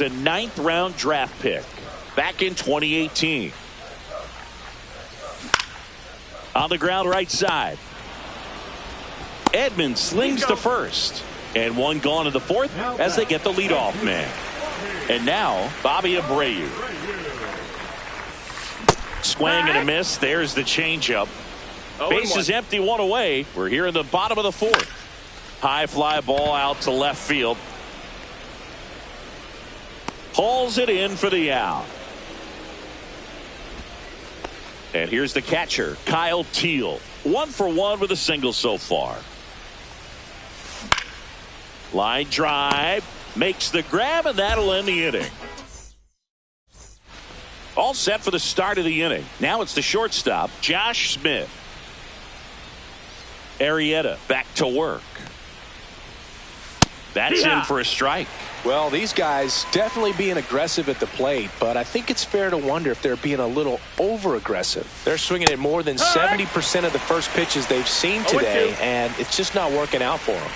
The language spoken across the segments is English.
The 9th round draft pick back in 2018. On the ground right side. Edman slings to first. And one gone in the 4th as they get the leadoff man. And now Bobby Abreu. Swing and a miss. There's the changeup. Bases empty, one away. We're here in the bottom of the 4th. High fly ball out to left field. Hauls it in for the out. And here's the catcher, Kyle Teel. 1 for 1 with a single so far. Line drive. Makes the grab, and that'll end the inning. All set for the start of the inning. Now it's the shortstop, Josh Smith. Arrieta back to work. That's in for a strike. Well, these guys definitely being aggressive at the plate, but I think it's fair to wonder if they're being a little over-aggressive. They're swinging at more than 70% of the first pitches they've seen today, and it's just not working out for them.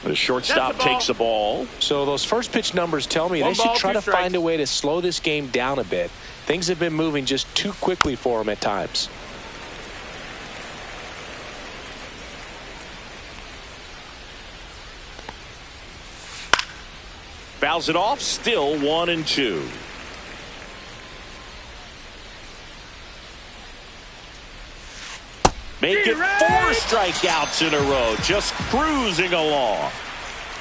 The shortstop takes the ball. So those first pitch numbers tell me they should try to find a way to slow this game down a bit. Things have been moving just too quickly for them at times. Fouls it off, still 1-2. Make it 4 strikeouts in a row, just cruising along.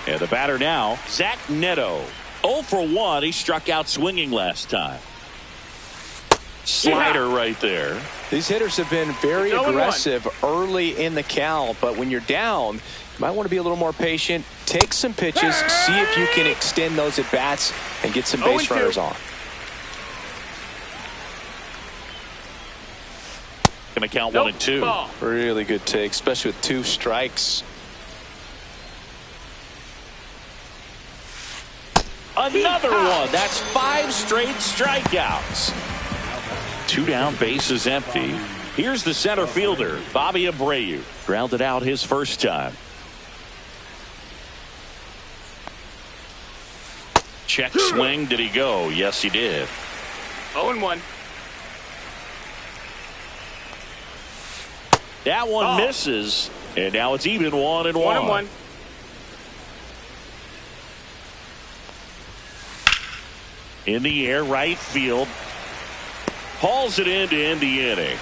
And the batter now, Zach Neto. 0 for 1. He struck out swinging last time. Slider right there. These hitters have been very aggressive early in the count, but when you're down, you might want to be a little more patient. Take some pitches, see if you can extend those at bats and get some base runners on. Going to count 1-2. Really good take, especially with 2 strikes. Another one. That's 5 straight strikeouts. 2 down, bases empty. Here's the center fielder, Bobby Abreu. Grounded out his first time. Check swing. Did he go? Yes, he did. 0-1. That one misses, and now it's even 1-1. 1-1. In the air, right field. Hauls it in to end the inning.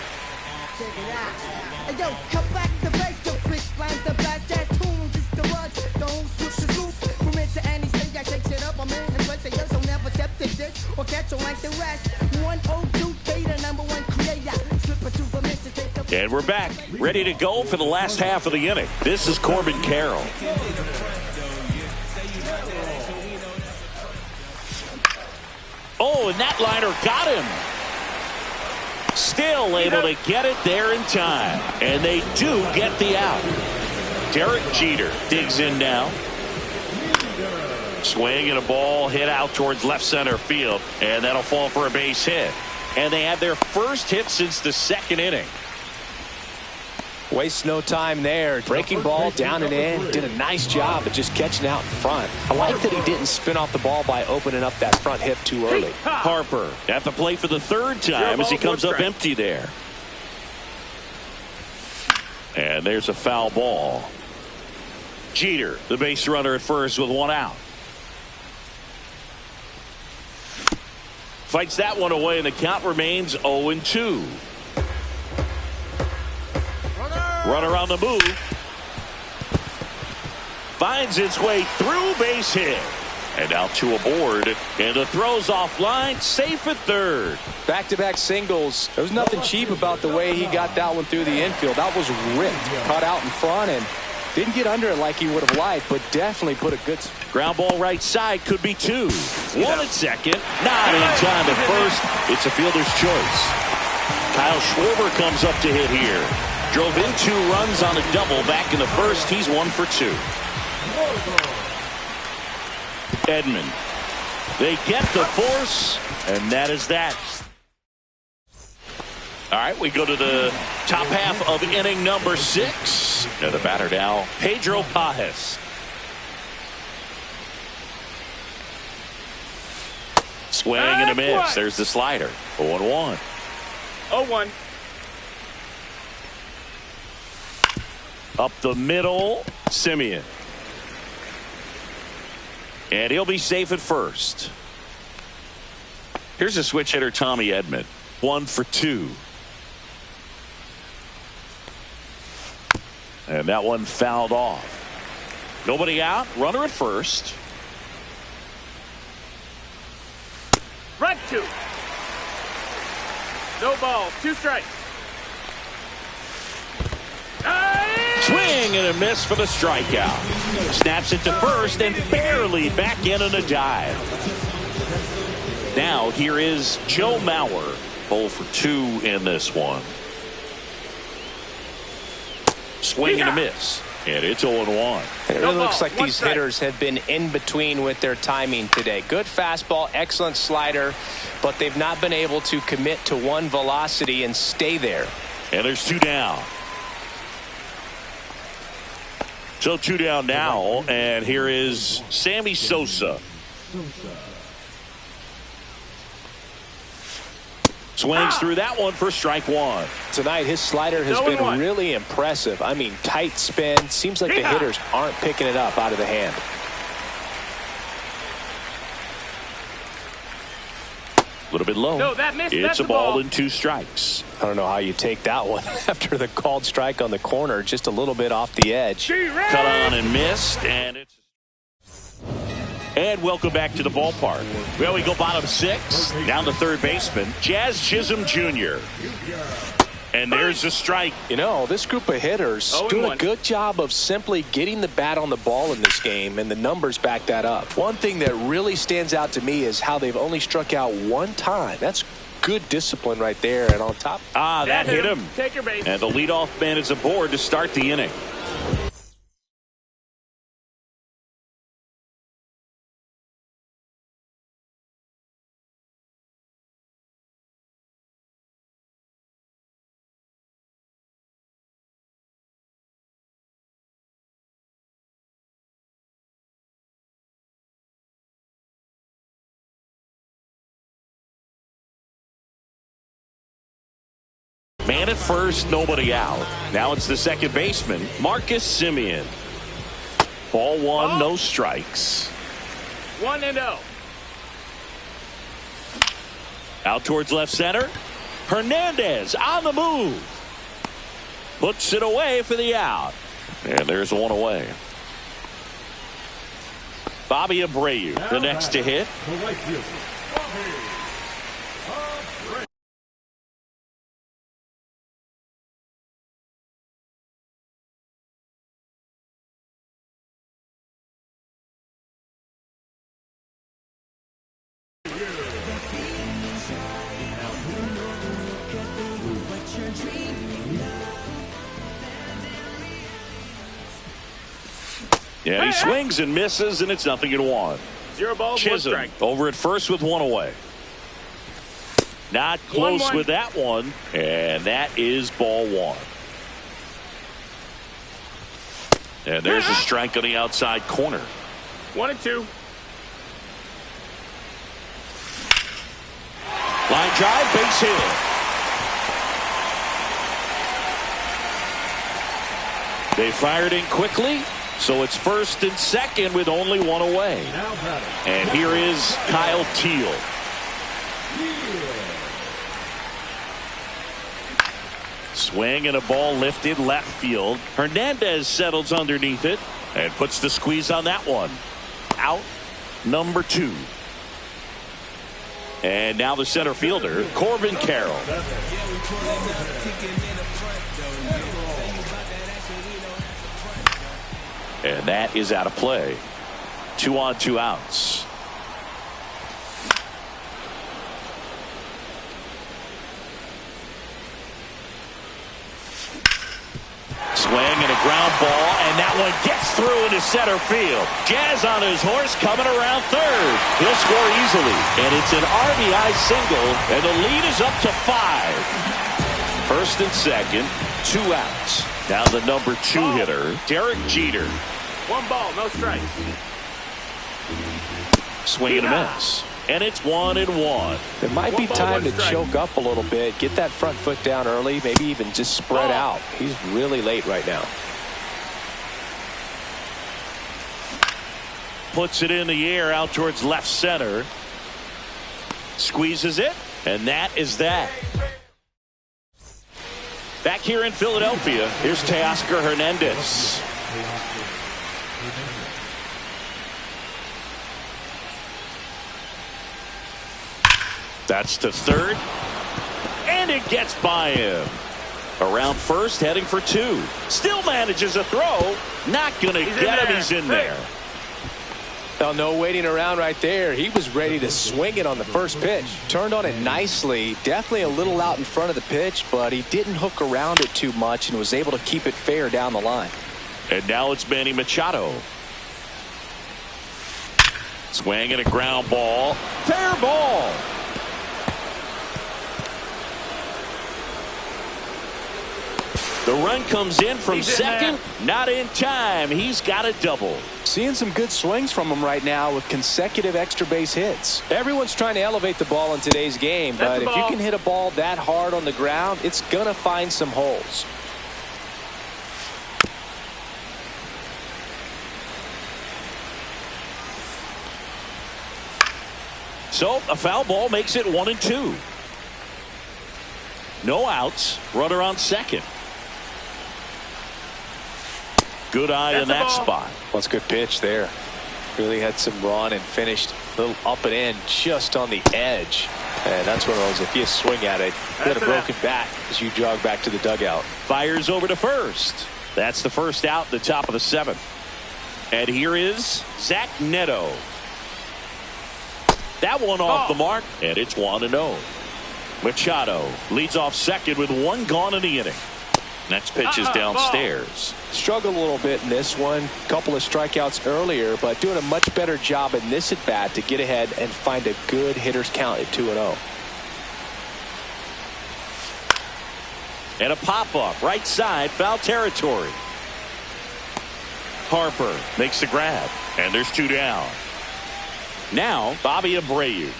And we're back, ready to go for the last half of the inning. This is Corbin Carroll. Oh, and that liner got him. Still able to get it there in time. And they do get the out. Derek Jeter digs in now. Swing and a ball hit out towards left center field. And that'll fall for a base hit. And they had their first hit since the 2nd inning. Wastes no time there. Breaking ball down and in. Did a nice job of just catching out in front. I like that he didn't spin off the ball by opening up that front hip too early. Harper at the plate for the 3rd time as he comes up empty there. And there's a foul ball. Jeter, the base runner at first with 1 out. Fights that one away, and the count remains 0-2. Runner on the move. Finds its way through, base hit. And now 2 aboard. And the throw's offline, safe at 3rd. Back-to-back singles. There was nothing cheap about the way he got that one through the infield. That was ripped. Caught out in front and didn't get under it like he would have liked, but definitely put a good... Ground ball right side, could be 2. 1 at second. Not in time at first. It's a fielder's choice. Kyle Schwarber comes up to hit here. Drove in 2 runs on a double back in the first. He's 1 for 2. Edman. They get the force, and that is that. All right, we go to the top half of inning number 6. Now the batter now, Pedro Pages. Swing and a miss. There's the slider. 0-1. 0-1. Up the middle, Simeon. And he'll be safe at first. Here's a switch hitter, Tommy Edman. 1 for 2. And that one fouled off. Nobody out. Runner at first. Strike 2. No balls. 2 strikes. Swing and a miss for the strikeout. Snaps it to first and barely back in on a dive. Now here is Joe Mauer. 0 for 2 in this one. Swing and a miss. And it's 0-1. It really looks like these hitters have been in between with their timing today. Good fastball, excellent slider, but they've not been able to commit to one velocity and stay there. And there's 2 down. So 2 down now, and here is Sammy Sosa. Swings through that one for strike 1. Tonight, his slider has been really impressive. I mean, tight spin. Seems like the hitters aren't picking it up out of the hand. A little bit low. No, that missed. It's a ball and 2 strikes. I don't know how you take that one after the called strike on the corner, just a little bit off the edge. Cut on and missed, and it's. And welcome back to the ballpark. Well, we go bottom 6, down to third baseman, Jazz Chisholm Jr. And there's a strike. You know, this group of hitters doing a good job of simply getting the bat on the ball in this game, and the numbers back that up. One thing that really stands out to me is how they've only struck out 1 time. That's good discipline right there. And on top. That hit him. Take your base. And the leadoff man is aboard to start the inning. Man at first, nobody out. Now it's the second baseman, Marcus Simeon. Ball 1, no strikes. 1-0. Out towards left center. Hernandez on the move. Puts it away for the out. And there's 1 away. Bobby Abreu, the next to hit. Yeah, he swings and misses, and it's 0-1. 0 balls, Chisholm 1 strike. over at first with 1 away. Not close with that one, and that is ball 1. And there's a strike on the outside corner. 1-2. Line drive, base hit. They fired in quickly. So it's first and second with only 1 away. And here is Kyle Teel. Swing and a ball lifted left field. Hernandez settles underneath it and puts the squeeze on that one. Out number 2. And now the center fielder, Corbin Carroll. And that is out of play. 2 on, 2 outs. Swing and a ground ball, and that one gets through into center field. Jazz on his horse coming around third. He'll score easily, and it's an RBI single, and the lead is up to 5. First and second, 2 outs. Now the number 2 hitter, Derek Jeter. 1 ball, no strikes. Swing and a miss. and it's 1-1. It might be time to choke up a little bit, get that front foot down early, maybe even just spread out. He's really late right now. Puts it in the air out towards left center. Squeezes it, and that is that. Back here in Philadelphia, here's Teoscar Hernandez. That's to third, and it gets by him. Around first, heading for two. Still manages a throw. Not going to get him. He's in there. Well, no waiting around right there. He was ready to swing it on the first pitch. Turned on it nicely. Definitely a little out in front of the pitch, but he didn't hook around it too much and was able to keep it fair down the line. And now it's Manny Machado. Swing and a ground ball. Fair ball. The run comes in from second. Not in time. He's got a double. Seeing some good swings from him right now with consecutive extra base hits. Everyone's trying to elevate the ball in today's game, but if you can hit a ball that hard on the ground, it's going to find some holes. So a foul ball makes it 1-2. No outs. Runner on second. Good eye in that spot. Well, it's a good pitch there. Really had some run and finished a little up and in just on the edge. And that's one of those, if you swing at it, get a broken bat as you jog back to the dugout. Fires over to first. That's the first out, the top of the seventh. And here is Zach Neto. That one off the mark, and it's 1-0. Machado leads off second with one gone in the inning. Next pitch is downstairs. Struggled a little bit in this one. Couple of strikeouts earlier, but doing a much better job in this at bat to get ahead and find a good hitter's count at 2-0. And a pop-up right side, foul territory. Harper makes the grab, and there's two down. Now Bobby Abreu.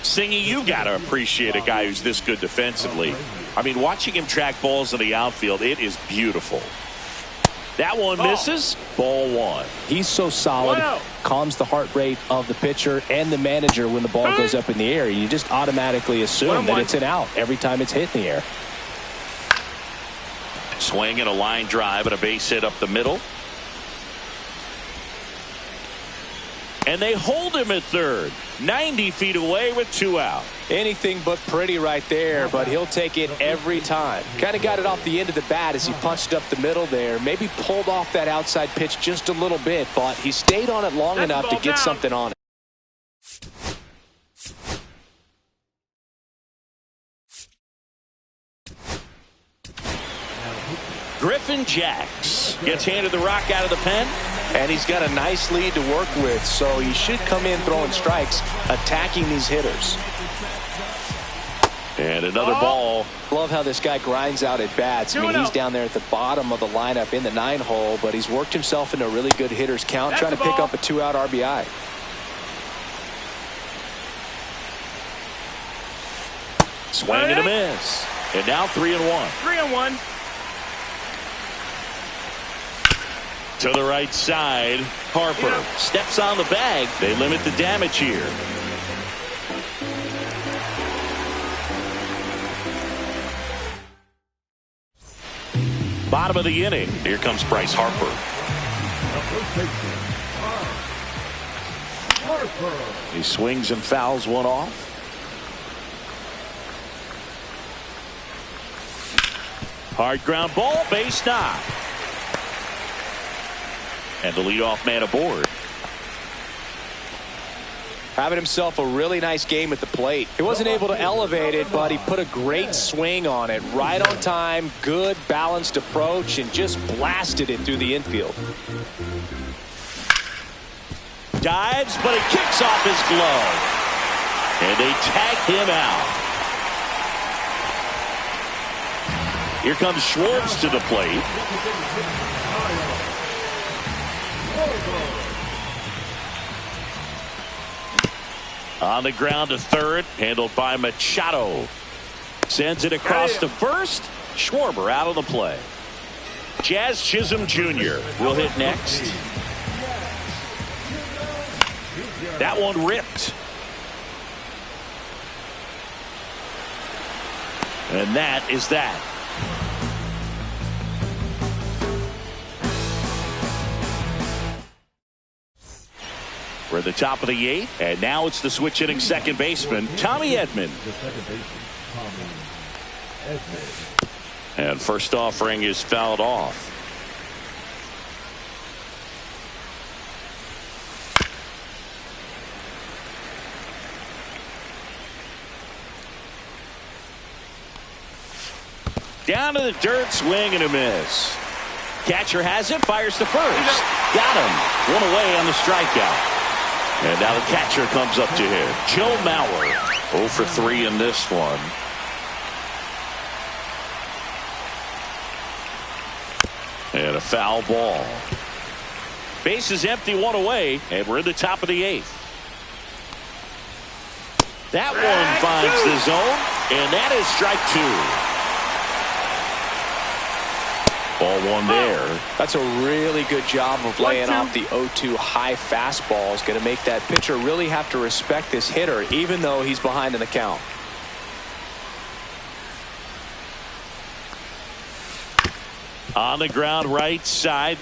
Singy, you got to appreciate a guy who's this good defensively. I mean, watching him track balls in the outfield, it is beautiful. That one misses. Ball one. He's so solid. Calms the heart rate of the pitcher and the manager when the ball goes up in the air. You just automatically assume that it's an out every time it's hit in the air. Swing and a line drive and a base hit up the middle. And they hold him at third. 90 feet away with two out. Anything but pretty right there, but he'll take it every time. Kind of got it off the end of the bat as he punched up the middle there. Maybe pulled off that outside pitch just a little bit, but he stayed on it long enough to get something on it. Griffin Jax gets handed the rock out of the pen. And he's got a nice lead to work with, so he should come in throwing strikes, attacking these hitters. And another ball. Love how this guy grinds out at bats. I mean, he's down there at the bottom of the lineup in the 9-hole, but he's worked himself into a really good hitter's count, trying to pick up a 2-out RBI. Swing and a miss. And now 3-1. 3-1. To the right side, Harper steps on the bag. They limit the damage here. Bottom of the inning. Here comes Bryce Harper. He swings and fouls one off. Hard ground ball, base knock. And the leadoff man aboard. Having himself a really nice game at the plate. He wasn't able to elevate it, but he put a great swing on it. Right on time, good balanced approach, and just blasted it through the infield. Dives, but it kicks off his glove. And they tag him out. Here comes Schwartz to the plate. On the ground to third, handled by Machado. Sends it across to first. Schwarber out of the play. Jazz Chisholm Jr. will hit next. That one ripped. And that is that. We're at the top of the eighth, and now it's the switch hitting second baseman, Tommy Edman. And first offering is fouled off. Down to the dirt, swing and a miss. Catcher has it, fires to first. Got him. One away on the strikeout. And now the catcher comes up to him. Joe Mauer. 0 for 3 in this one. And a foul ball. Base is empty, one away, and we're in the top of the eighth. That one finds the zone, and that is strike 2. Ball one there. That's a really good job of laying off the 0-2 high fastball. Is going to make that pitcher really have to respect this hitter, even though he's behind in the count. On the ground right side.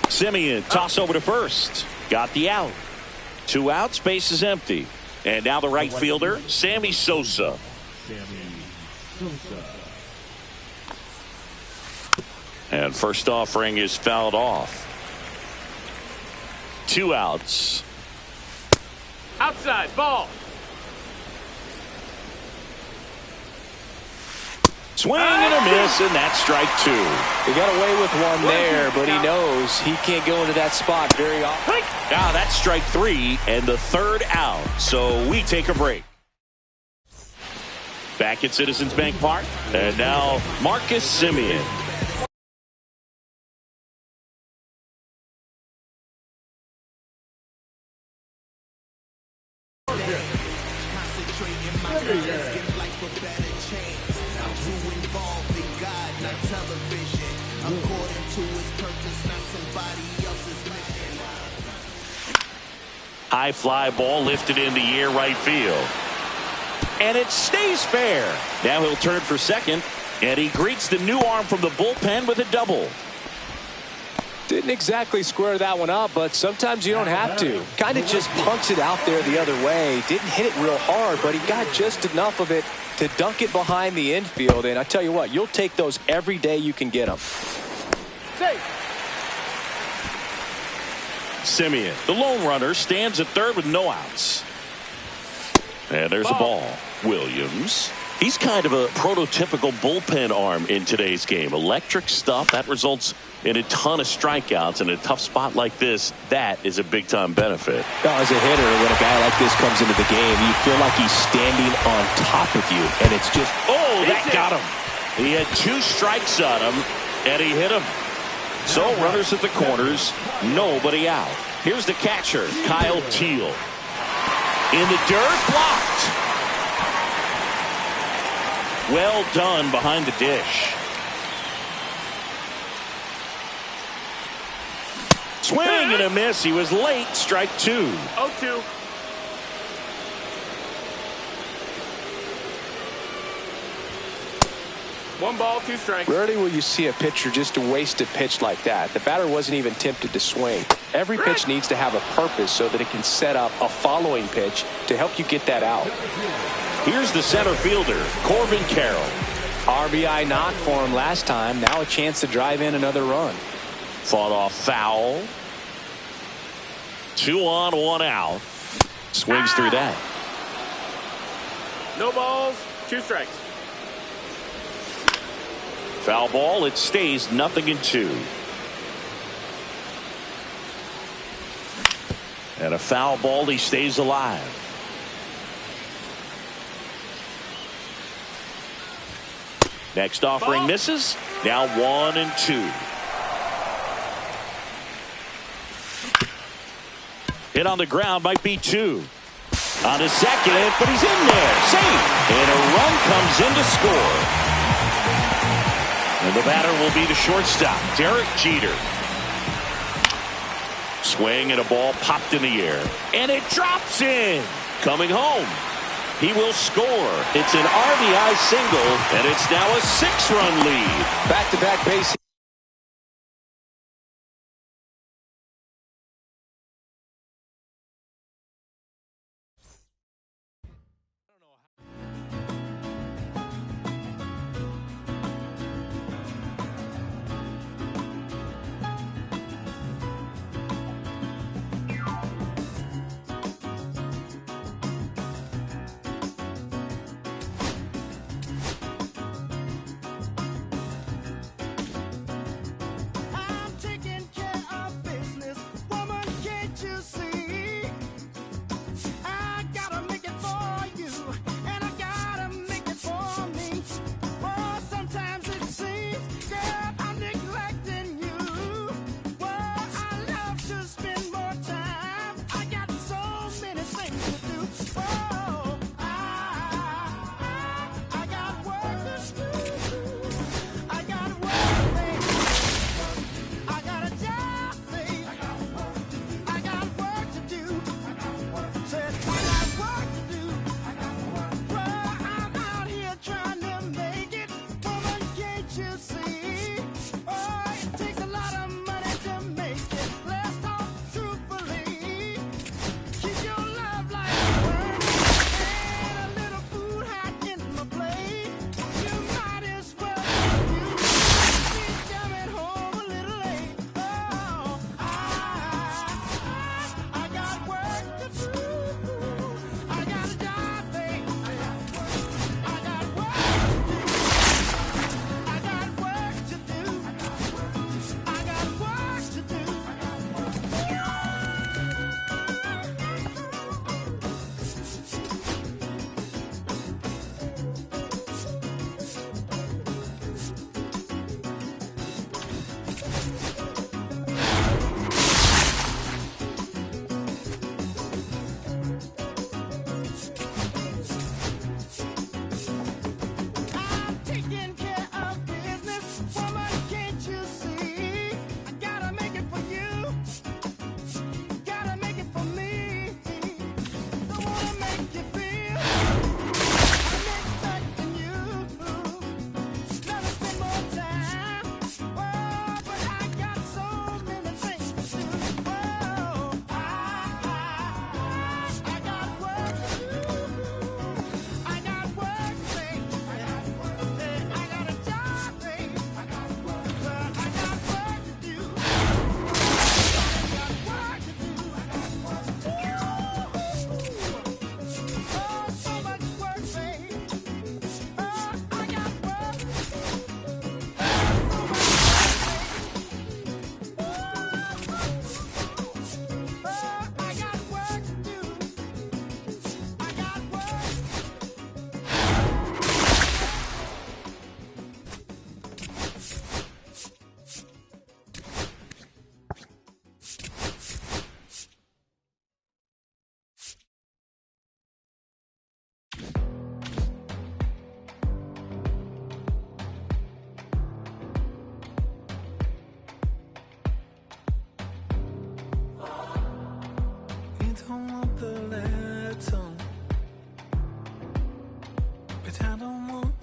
Semien toss over to first. Got the out. 2 outs, base is empty. And now the right fielder, Sammy Sosa. And first offering is fouled off. 2 outs. Outside, ball. Swing and a miss, and that's strike 2. He got away with one there, but he knows he can't go into that spot very often. Now that's strike 3 and the 3rd out. So we take a break. Back at Citizens Bank Park. And now Marcus Semien. High fly ball lifted in the air right field. And it stays fair. Now he'll turn for second. And he greets the new arm from the bullpen with a double. Didn't exactly square that one up, but sometimes you don't have to. Kind of just punts it out there the other way. Didn't hit it real hard, but he got just enough of it to dunk it behind the infield. And I tell you what, you'll take those every day you can get them. Semien, the lone runner, stands at third with no outs. And there's a ball. Williams. He's kind of a prototypical bullpen arm in today's game. Electric stuff that results in a ton of strikeouts. In a tough spot like this, that is a big-time benefit. As a hitter, when a guy like this comes into the game, you feel like he's standing on top of you, and it's just... Oh, that got him. He had 2 strikes on him, and he hit him. So runners at the corners, nobody out. Here's the catcher, Kyle Teel. In the dirt, blocked. Well done behind the dish. Swing and a miss. He was late. Strike 2. 0-2. One ball, 2 strikes. Rarely will you see a pitcher just to waste a pitch like that. The batter wasn't even tempted to swing. Every pitch needs to have a purpose so that it can set up a following pitch to help you get that out. Here's the center fielder, Corbin Carroll. RBI knock for him last time. Now a chance to drive in another run. Fought off foul. 2 on, 1 out. Swings through that. No balls, 2 strikes. Foul ball. It stays 0-2. And a foul ball. He stays alive. Next offering misses. Now 1-2. Hit on the ground might be 2. On his second, but he's in there. Safe. And a run comes in to score. And the batter will be the shortstop, Derek Jeter. Swing and a ball popped in the air. And it drops in. Coming home. He will score. It's an RBI single, and it's now a 6-run lead. Back-to-back base.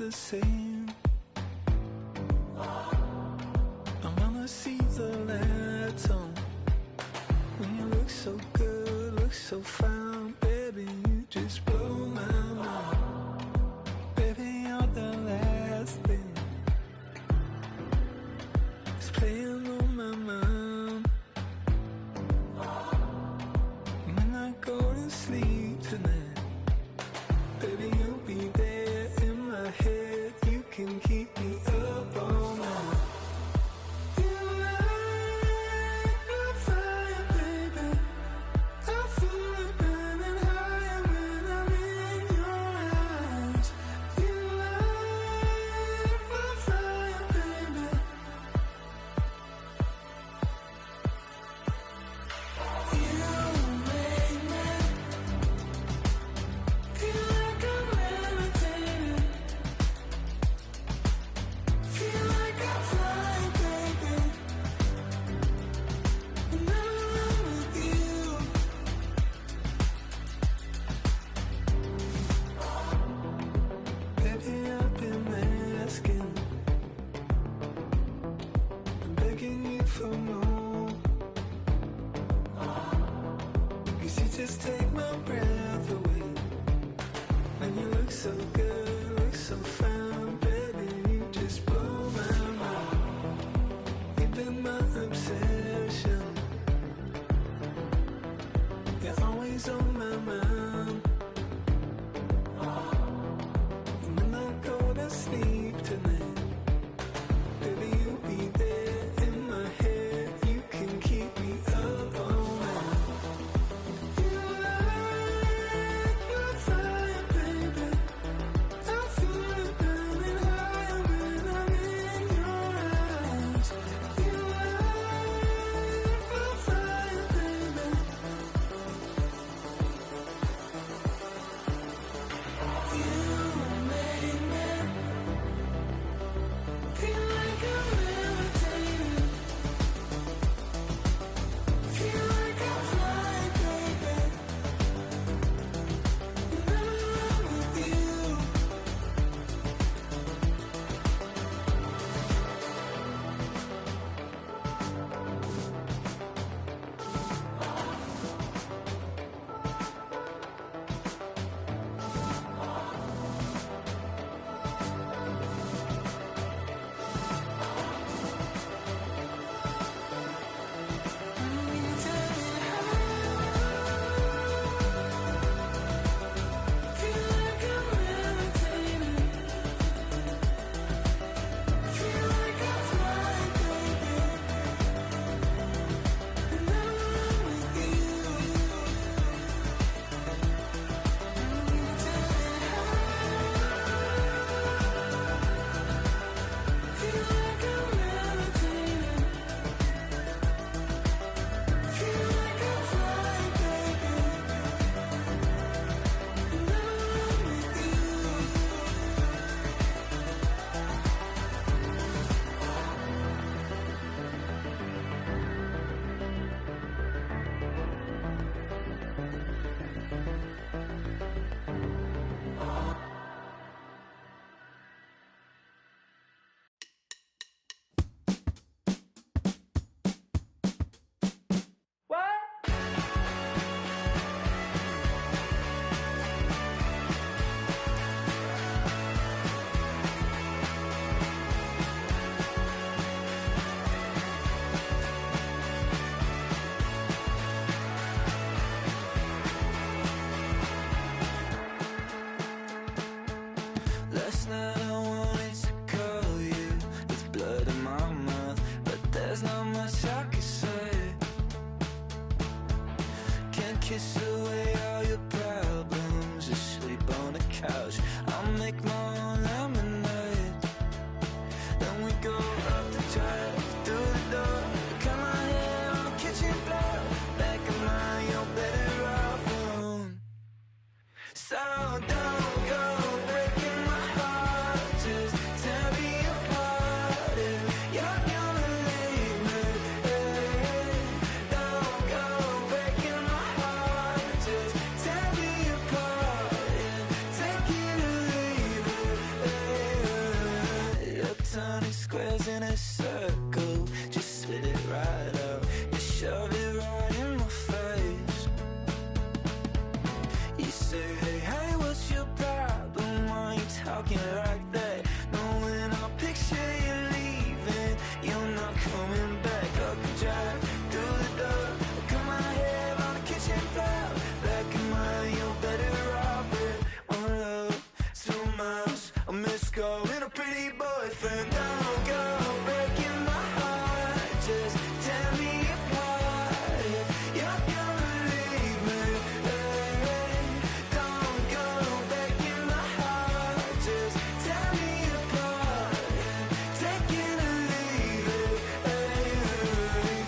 the same. I wanna see the lights on. When you look so good, look so fine, baby, you just blow my mind. Baby, you're the last thing that's playing on my mind. When I go to sleep tonight, baby, you'll be there in my head. You can keep me up all night. You light my fire, baby. I feel it burn. just take my breath away. When you look so good, look so fine, baby, you just blow my mind. Even my obsession, you're always on my mind. And when I go to sleep tonight, baby, you'll be there in my head. You can keep me up all night. You light my fire, baby. I feel it burning higher when I'm in your eyes. You light my fire, baby. You make me feel like I'm levitating. Feel like I'm flying, baby. When I'm with you. Feel like I'm levitating. Feel like I'm flying, baby. When I'm with you. Feel like I'm levitating. Feel like I'm flying, baby. When I'm with you. Last night I wanted to call you with blood in my mouth, but there's not much I can say. Can't kiss away all your problems, just sleep on the couch. I'll make my own lemonade. Then we go up the drive, through the door, cut my hair on the kitchen floor. Back of mine, you're better off alone. So don't go breaking my heart, just tear me apart if you're gonna leave me. Don't go breaking my heart, just tear me apart and take it or leave it. You're turning squares in a circle, just spit it right out. You shove it right in my face. You say, hey, hey, what's your problem? Why you talking like that? Knowing I'll picture you leaving, you're not coming back. Up the drive, through the door, cut my hair on the kitchen floor. Back in mine, you're better off with one love, 2 miles, a missed call, and a pretty boyfriend. Don't go breaking my heart, just tear me apart if you're gonna leave me. Don't go breaking my heart, just tear me apart and take it or leave it.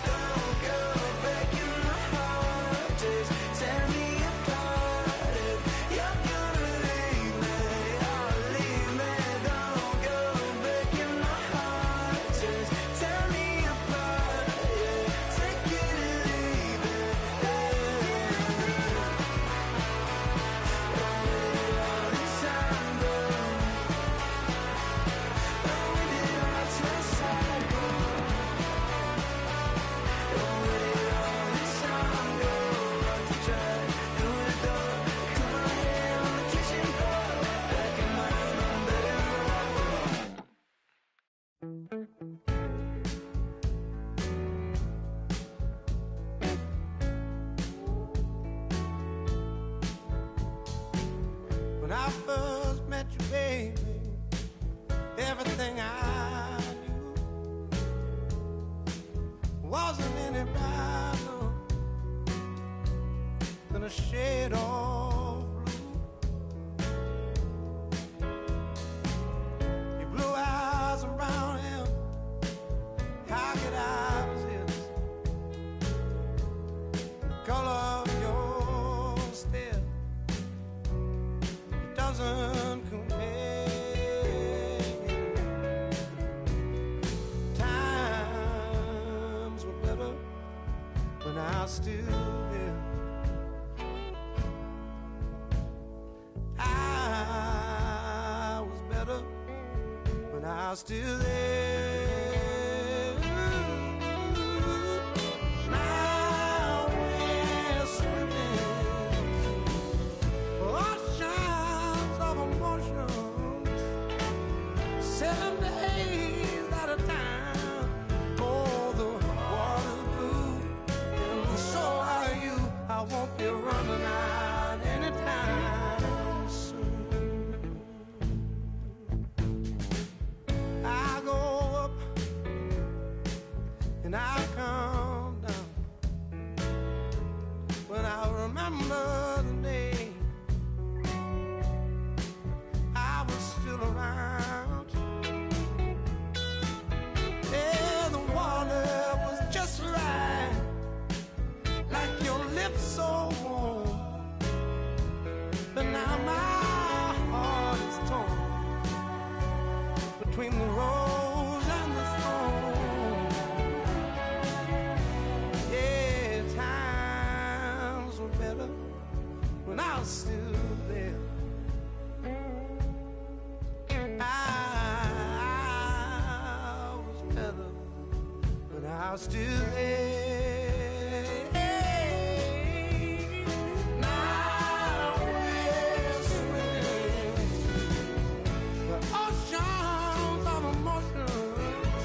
Don't go breaking my heart, just tear me apart if you're gonna leave me. Oh, leave me. Don't go breaking my heart, just tear me apart. Yeah, take it or leave it. All the time, girl. Oh, we did all to the side, girl. Oh, we did all the time, girl. Off the drive. When I first met you, baby, everything I knew wasn't any brighter than a shade of blue. Your blue eyes around him, how could I resist? The color of your stare, it doesn't compare. Times were better when I was still there. I was better when I was still there. Now we're swimming oceans of emotions, 7 days at a time. Oh, the water's blue, and so are you. I won't be running out anytime soon. I go up and I come down when I remember the day I was still around. Yeah, the water was just right, like your lips so warm. But now my heart is torn between the rose and the thorn. Yeah, times were better when I was still there. I was better when I was still there. Now we're swimming the oceans of emotions,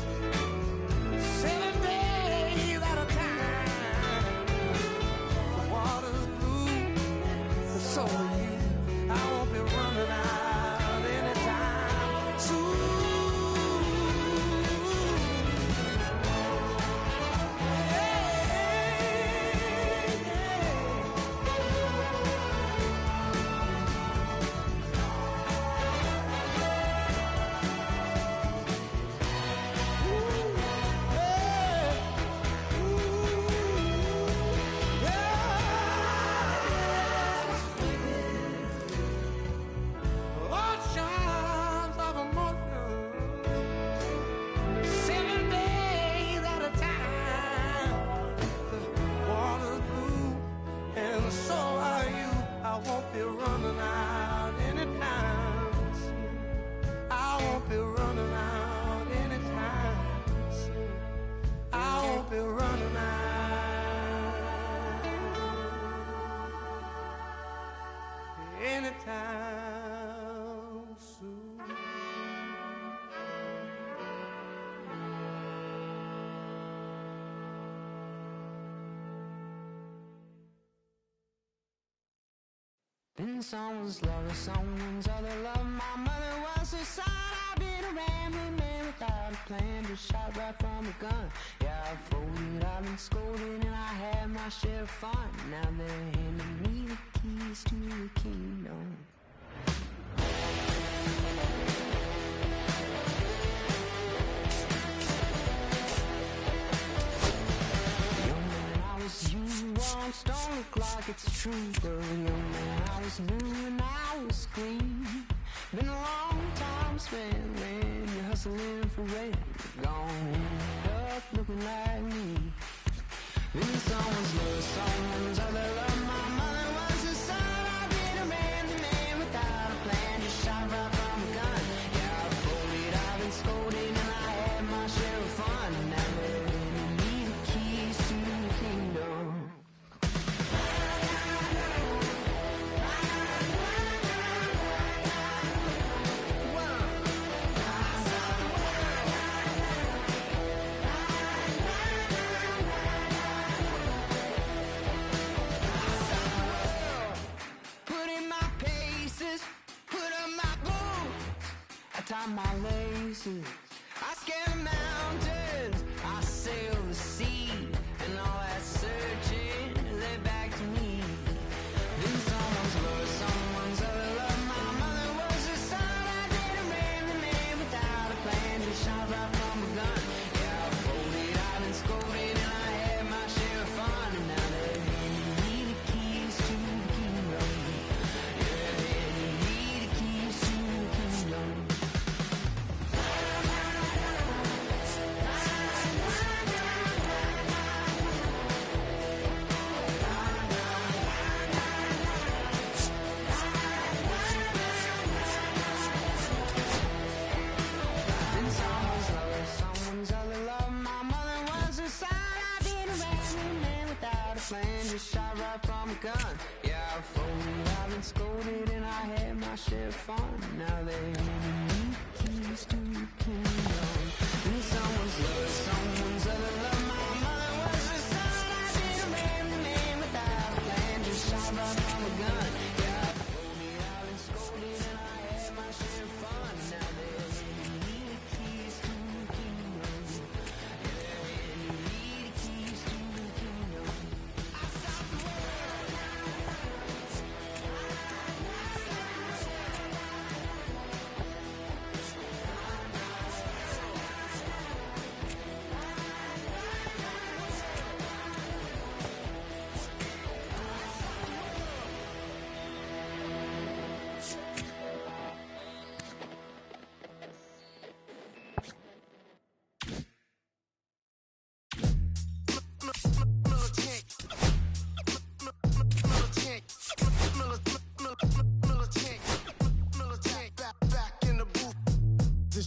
7 days at a time. The water's blue, and so are you. I won't be running out anytime soon. Oceans of emotions, 7 days at a time. The water's blue, and so are you. I won't be running out anytime soon. I won't be running out anytime soon. I won't be running out anytime soon. Been someone's lover, someone's other love. My mother was her son. I've been a rambling man without a plan, just shot right from a gun. Yeah, I've folded, I've been scolded, and I had my share of fun. Now they're handing me the keys to the kingdom. Young man, I was you, once don't look like it's true, girl. Young man, I was new and I was green. Been a long time spent when you're hustling for rent. Gone end up looking like me. Been someone's love, someone's other love. My mother was a son. I've been a man without a plan, just shot right from a gun. Yeah, I've folded, I've been scolded, and I had my share of fun. Now they're handing me the keys to the kingdom. gun. Yeah, I've folded, I've been scolded, and I had my share of fun. Now they're handing me keys to the kingdom. And someone's love, someone's other love. My mother was the son. I did a man the name without a plan, just shot by my gun. Yeah, I've folded, I've been scolded, and I had my share of fun. Now they're handing me the keys to the kingdom. Yeah, they're handing me the keys to the kingdom. I stopped the world.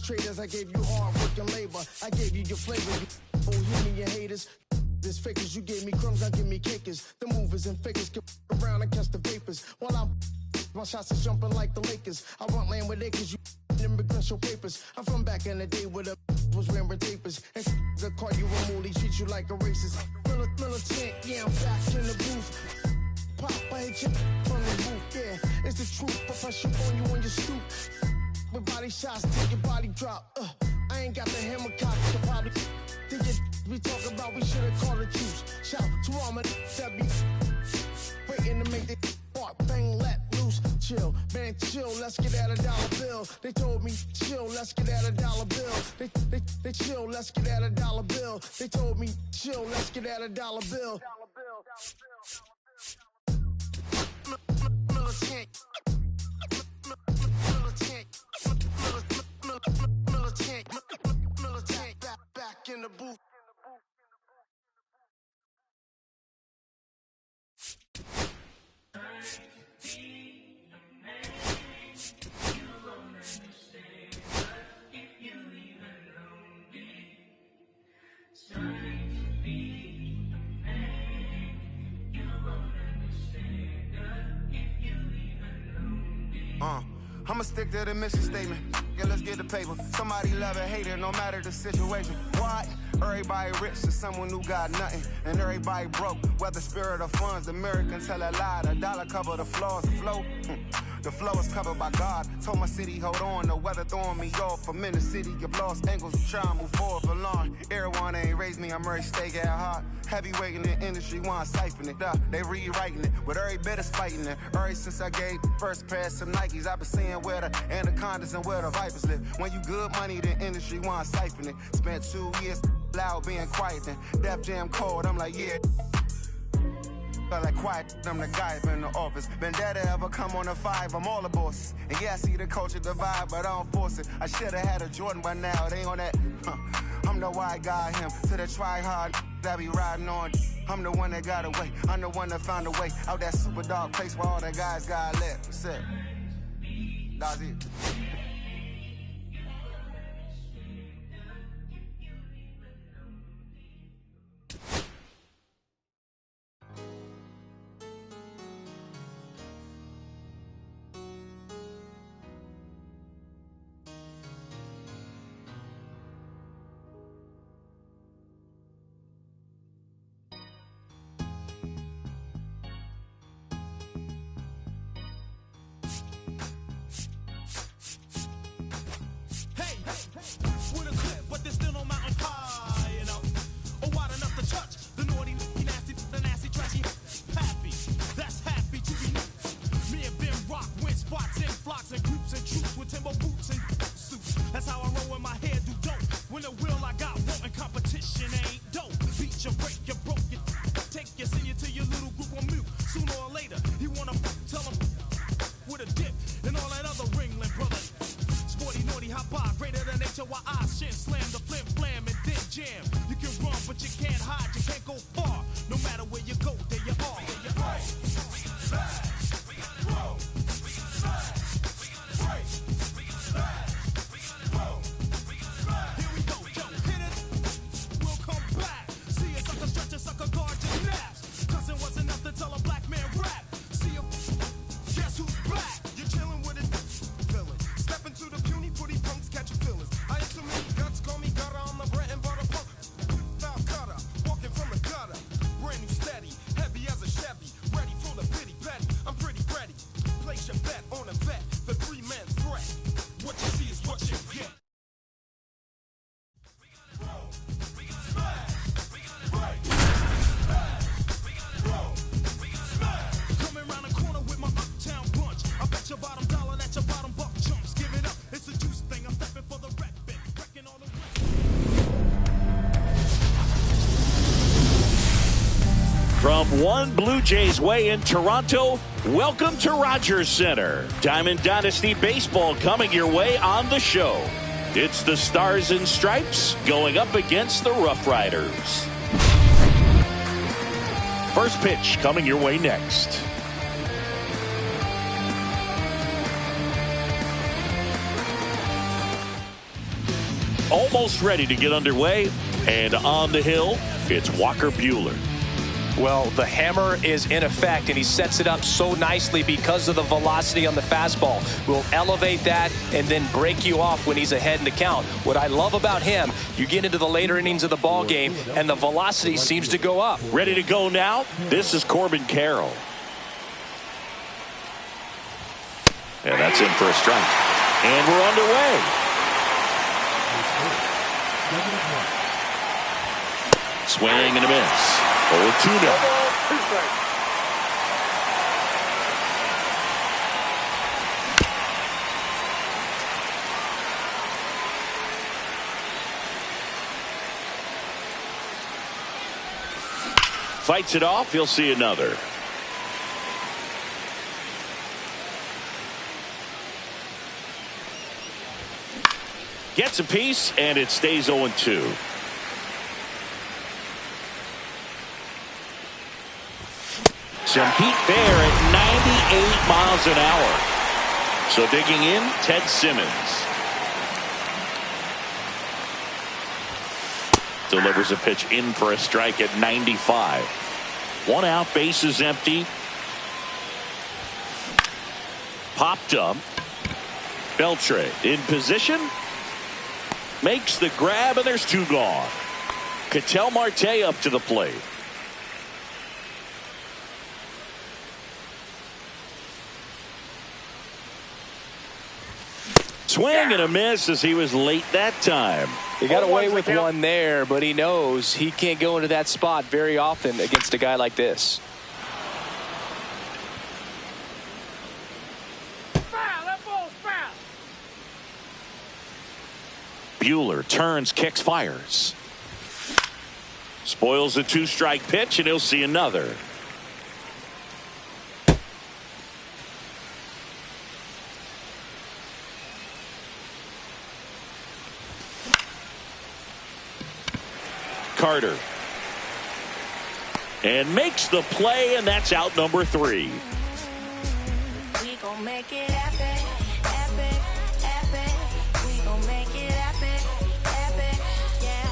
Traders, I gave you hard work and labor. I gave you your flavor. You hear me, your haters. This fakers, you gave me crumbs, I give me cakers. The movers and fakers get around and catch the vapors. While I'm my shots is jumping like the Lakers. I want land with acres, you immigrants show papers. I'm from back in the day where the was wearing tapers. And the call you a moolie, treat you like a racist. Militant, yeah, I'm back in the booth. Pop, I hit you from the roof, yeah. It's the truth, if I shoot on you on your stoop. With body shots, take your body drop. I ain't got the hammer cock to probably. Think it we talk about, we should've called it juice. Shout to all my that be waiting to make the part bang, let loose. Chill, man, chill, let's get at $1 bill. They told me, chill, let's get at $1 bill. They chill, let's get at $1 bill. They told me, chill, let's get at $1 bill. Militant. Militant, back in the booth. I'ma stick to the mission statement. Yeah, let's get the paper. Somebody love it, hate it, no matter the situation. What? Everybody rich to someone who got nothing, and everybody broke. Whether spirit or funds, the Americans tell a lie. The dollar cover the flaws, the flow. The flow is covered by God. Told my city, hold on, the weather throwing me off. I'm in the city, you've lost angles, I'm trying to move forward for long. Everyone ain't raised me, I'm ready to stay at heart. Heavyweight in the industry, want to siphon it up. They rewriting it, but every bit is fighting it. Ever since I gave the first pass some Nikes, I've been seeing where the anacondas and where the vipers live. When you good money, the industry want to siphon it. Spent 2 years loud being quiet, then Def Jam cold, I'm like, yeah. But like quiet, I'm the guy up in the office. Vendetta ever come on a 5, I'm all the bosses. And yeah, I see the culture divide, but I don't force it. I should've had a Jordan by now, it ain't on that. I'm the white guy, him, to the try hard that be riding on. I'm the one that got away, I'm the one that found a way out that super dark place where all the guys got left. That's it. That's it. With a clip, but there's still no mountain high enough or wide enough to touch the naughty, nasty, the nasty, trashy, happy. That's happy to be new. Me and Ben rock, win spots in flocks and groups and troops with timber boots and suits. That's how I roll when my hair do dope. When the will I got wanting competition ain't dope. Beat you, break you, broke you, take you, send you to your little group on mute. Sooner or later, he wanna tell him with a dip and all that other Ringling brothers. Sporty, naughty, hot bar, greater than nature, while I shit, slam the flim, flam, and then jam. You can run, but you can't hide, you can't go far. No matter where you go, there you are. There you are. Here we go, yo, hit it. We'll come back. See a sucker stretch, a sucker guard your naps. Cussing was enough to tell a black man rap. Round one, Blue Jays way in Toronto. Welcome to Rogers Center. Diamond Dynasty Baseball coming your way on the show. It's the Stars and Stripes going up against the Rough Riders. First pitch coming your way next. Almost ready to get underway, and on the hill, it's Walker Buehler. Well, the hammer is in effect, and he sets it up so nicely because of the velocity on the fastball. Will elevate that and then break you off when he's ahead in the count. What I love about him, you get into the later innings of the ball game, and the velocity seems to go up. Ready to go now? This is Corbin Carroll. And that's in for a strike. And we're underway. Swing and a miss. 0-2 now. Fights it off. He'll see another. Gets a piece, and it stays 0-2. Some heat there at 98 miles an hour. So digging in, Ted Simmons. Delivers a pitch in for a strike at 95. 1 out, bases empty. Popped up. Beltre in position. Makes the grab, and there's 2 gone. Ketel Marte up to the plate. Swing and a miss as he was late that time. He got away with one there, but he knows he can't go into that spot very often against a guy like this. Foul, that ball's foul. Buehler turns, kicks, fires. Spoils a 2-strike pitch, and he'll see another. Carter. And makes the play, and that's out number 3. We gon' make it epic, epic, epic. We gon' make it epic, epic, yeah.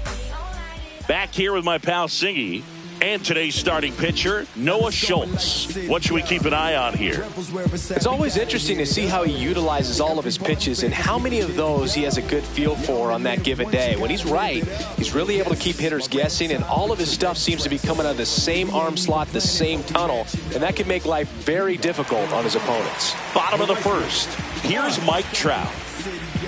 We gon' light it. Back here with my pal Singy and today's starting pitcher, Noah Schultz. What should we keep an eye on here? It's always interesting to see how he utilizes all of his pitches and how many of those he has a good feel for on that given day. When he's right, he's really able to keep hitters guessing, and all of his stuff seems to be coming out of the same arm slot, the same tunnel, and that can make life very difficult on his opponents. Bottom of the first. Here's Mike Trout.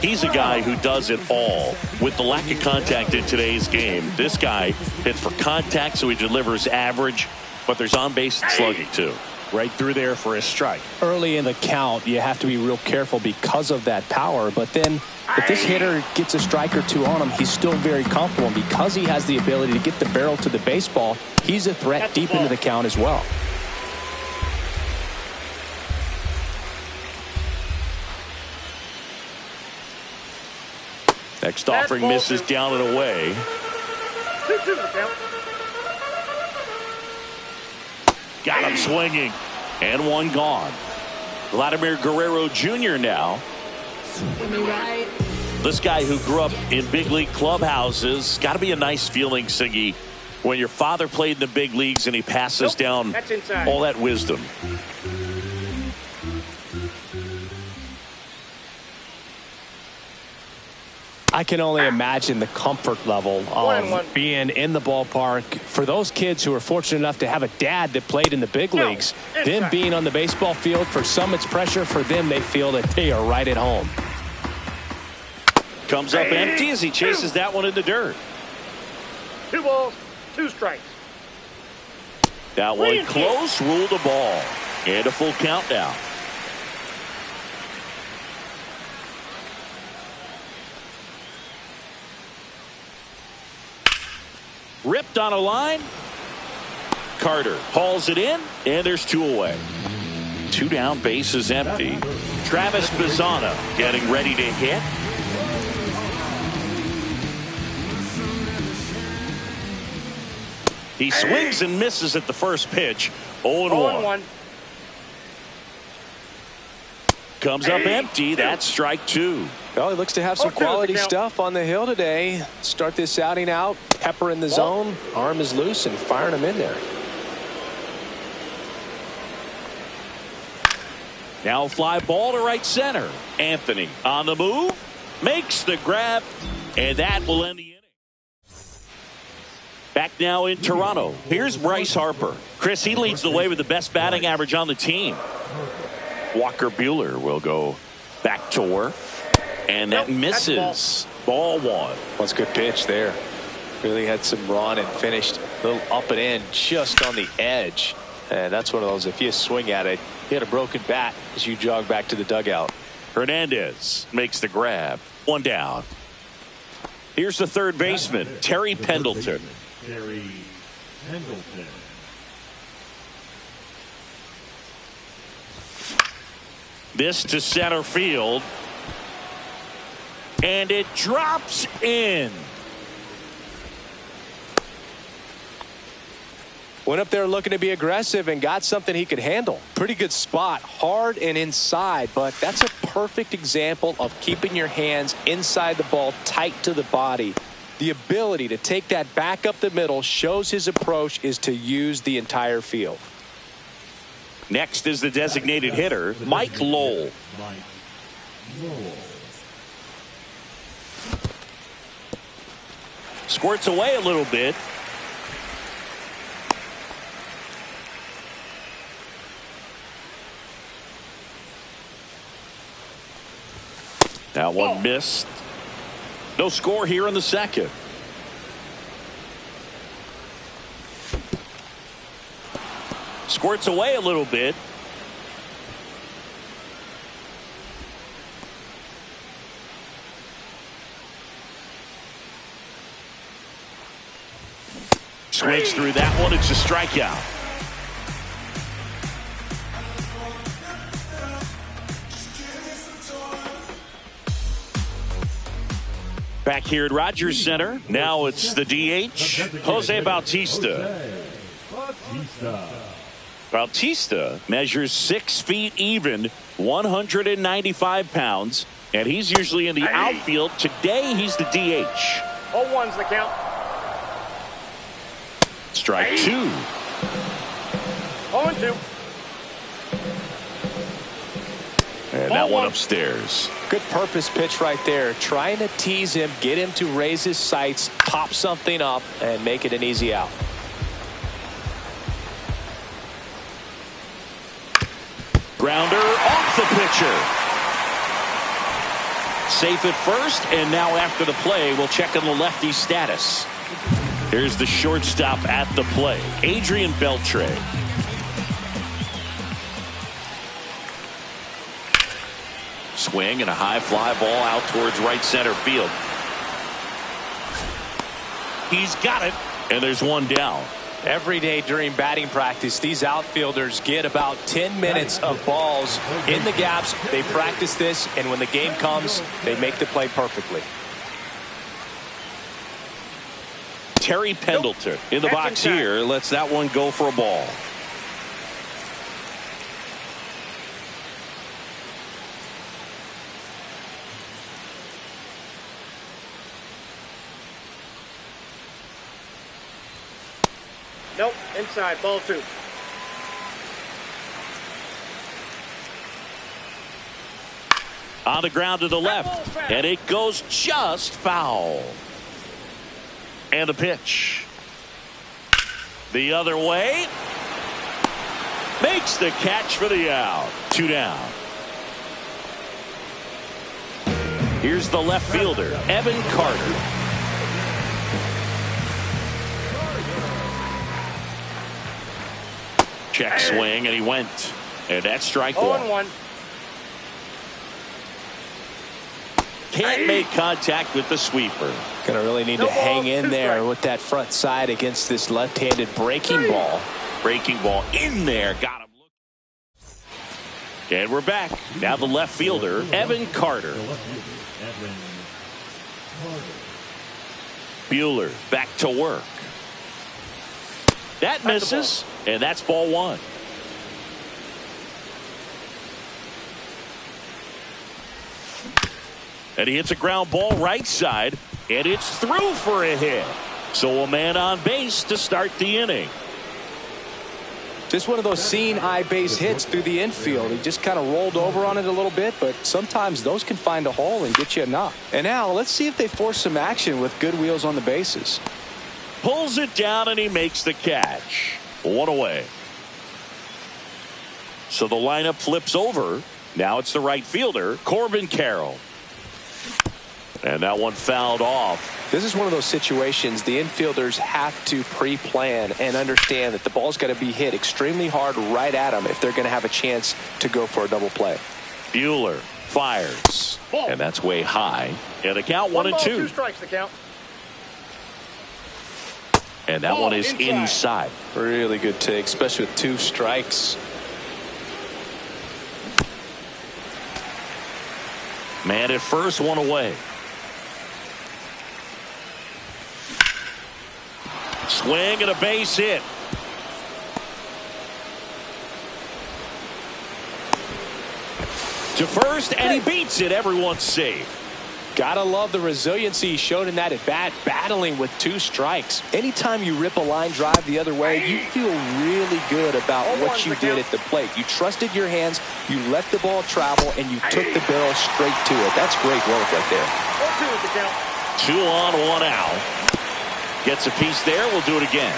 He's a guy who does it all. With the lack of contact in today's game, this guy hits for contact, so he delivers average, but there's on-base and slugging too. Right through there for a strike. Early in the count, you have to be real careful because of that power, but then if this hitter gets a strike or 2 on him, he's still very comfortable, and because he has the ability to get the barrel to the baseball, he's a threat deep into the count as well. Next offering misses down and away. 2-2 the count. Got him swinging. And 1 gone. Vladimir Guerrero Jr. now. This guy who grew up in big league clubhouses. Got to be a nice feeling, Siggy, when your father played in the big leagues and he passes down all that wisdom. I can only imagine the comfort level of being in the ballpark. For those kids who are fortunate enough to have a dad that played in the big leagues, them being on the baseball field, for some it's pressure. For them, they feel that they are right at home. Comes up empty as he chases that one in the dirt. 2 balls, 2 strikes. That one close, ruled a ball. And a full count now. Ripped on a line. Carter hauls it in, and there's 2 away. 2 down, base is empty. Travis Bazzana getting ready to hit. He swings and misses at the first pitch. 0-1. Comes up empty. That's strike 2. Well, he looks to have some quality stuff on the hill today. Start this outing out. Pepper in the zone. Arm is loose and firing him in there. Now fly ball to right center. Anthony on the move. Makes the grab. And that will end the inning. Back now in Toronto. Here's Bryce Harper. Chris, he leads the way with the best batting average on the team. Walker Buehler will go back to work. And that misses. Ball 1. Well, it's a good pitch there. Really had some run and finished a little up and in just on the edge. And that's one of those, if you swing at it, you had a broken bat as you jog back to the dugout. Hernandez makes the grab. 1 down. Here's the third baseman, Terry Pendleton. Terry Pendleton. This to center field. And it drops in. Went up there looking to be aggressive and got something he could handle. Pretty good spot, hard and inside, but that's a perfect example of keeping your hands inside the ball, tight to the body. The ability to take that back up the middle shows his approach is to use the entire field. Next is the designated hitter, Mike Lowell. Squirts away a little bit. That one missed. No score here in the second. Squirts away a little bit. Swings through that one. It's a strikeout. Back here at Rogers Center. Now it's the DH, Jose Bautista. Bautista measures 6 feet even, 195 pounds, and he's usually in the outfield. Today he's the DH. 0-1's the count. Strike 2. 0-2. And that one upstairs. Good purpose pitch right there. Trying to tease him, get him to raise his sights, pop something up, and make it an easy out. Grounder off the pitcher. Safe at first, and now after the play, we'll check on the lefty's status. Here's the shortstop at the play, Adrian Beltre. Swing and a high fly ball out towards right center field. He's got it, and there's one down. Every day during batting practice, these outfielders get about 10 minutes of balls in the gaps. They practice this, and when the game comes, they make the play perfectly. Terry Pendleton in the box here lets that one go for a ball. Nope, inside, ball 2. On the ground to the left, and it goes just foul. And a pitch. The other way. Makes the catch for the out. 2 down. Here's the left fielder, Evan Carter. Check swing, and he went. And that's strike 1. 0-1. Can't make contact with the sweeper. Gonna really need to hang in there with that front side against this left-handed breaking ball. Breaking ball in there. Got him. And we're back. Now the left fielder, Evan Carter. Buehler back to work. That misses, and that's ball one. And he hits a ground ball right side, and it's through for a hit. So a man on base to start the inning. Just one of those seeing eye base hits through the infield. He just kind of rolled over on it a little bit, but sometimes those can find a hole and get you a knock. And now let's see if they force some action with good wheels on the bases. Pulls it down and he makes the catch. One away. So the lineup flips over. Now it's the right fielder, Corbin Carroll. And that one fouled off. This is one of those situations the infielders have to pre-plan and understand that the ball's got to be hit extremely hard right at them if they're going to have a chance to go for a double play. Buehler fires. Ball. And that's way high. And the count 1-2. 2 strikes the count. And that one is inside. Really good take, especially with 2 strikes. Man at first, one away. Swing and a base hit. To first, and he beats it. Everyone's safe. Gotta love the resiliency he showed in that at bat, battling with 2 strikes. Anytime you rip a line drive the other way, you feel really good about what you did at the plate. You trusted your hands, you let the ball travel, and you took the barrel straight to it. That's great work right there. 4-2 is the count. 2 on, 1 out. Gets a piece there. We'll do it again.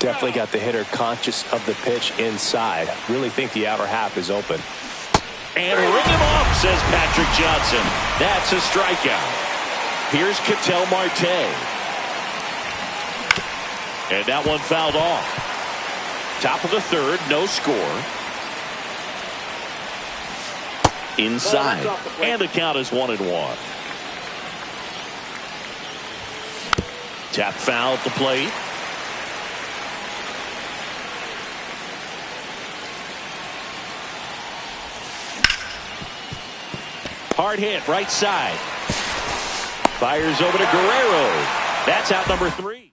Definitely got the hitter conscious of the pitch inside. Really think the outer half is open. And ring him off, says Patrick Johnson. That's a strikeout. Here's Ketel Marte. And that one fouled off. Top of the third, no score. Inside. And the count is 1-1. Tap foul at the plate. Hard hit, right side. Fires over to Guerrero. That's out number 3.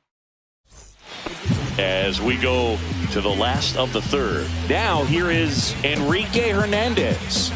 As we go to the last of the third. Now here is Enrique Hernandez.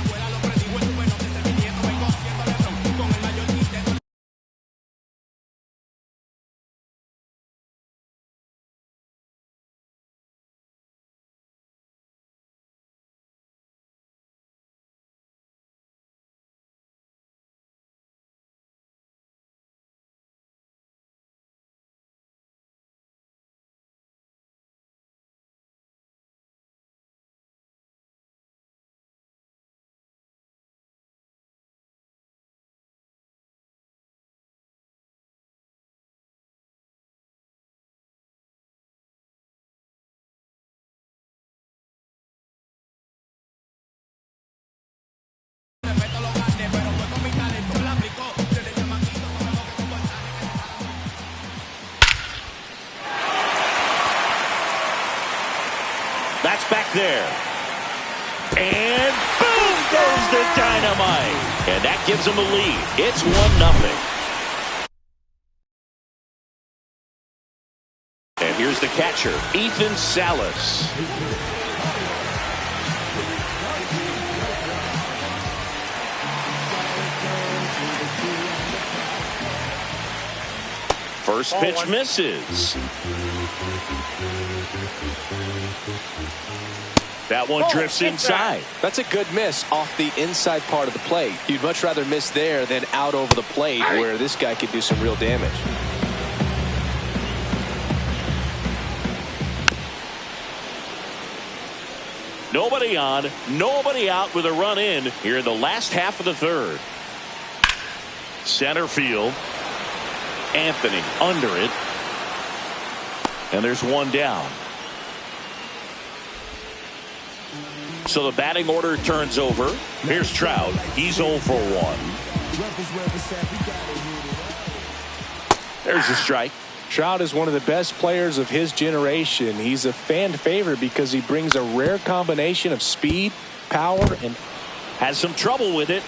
That's back there. And boom goes the dynamite. And that gives them a lead. It's 1-0. And here's the catcher, Ethan Salas. First pitch misses. That one drifts inside. That's a good miss off the inside part of the plate. You'd much rather miss there than out over the plate where this guy could do some real damage. Nobody on, nobody out with a run in here in the last half of the third. Center field. Anthony under it. And there's one down. So the batting order turns over. Here's Trout. He's 0 for 1. There's a strike. Trout is one of the best players of his generation. He's a fan favorite because he brings a rare combination of speed, power, and has some trouble with it.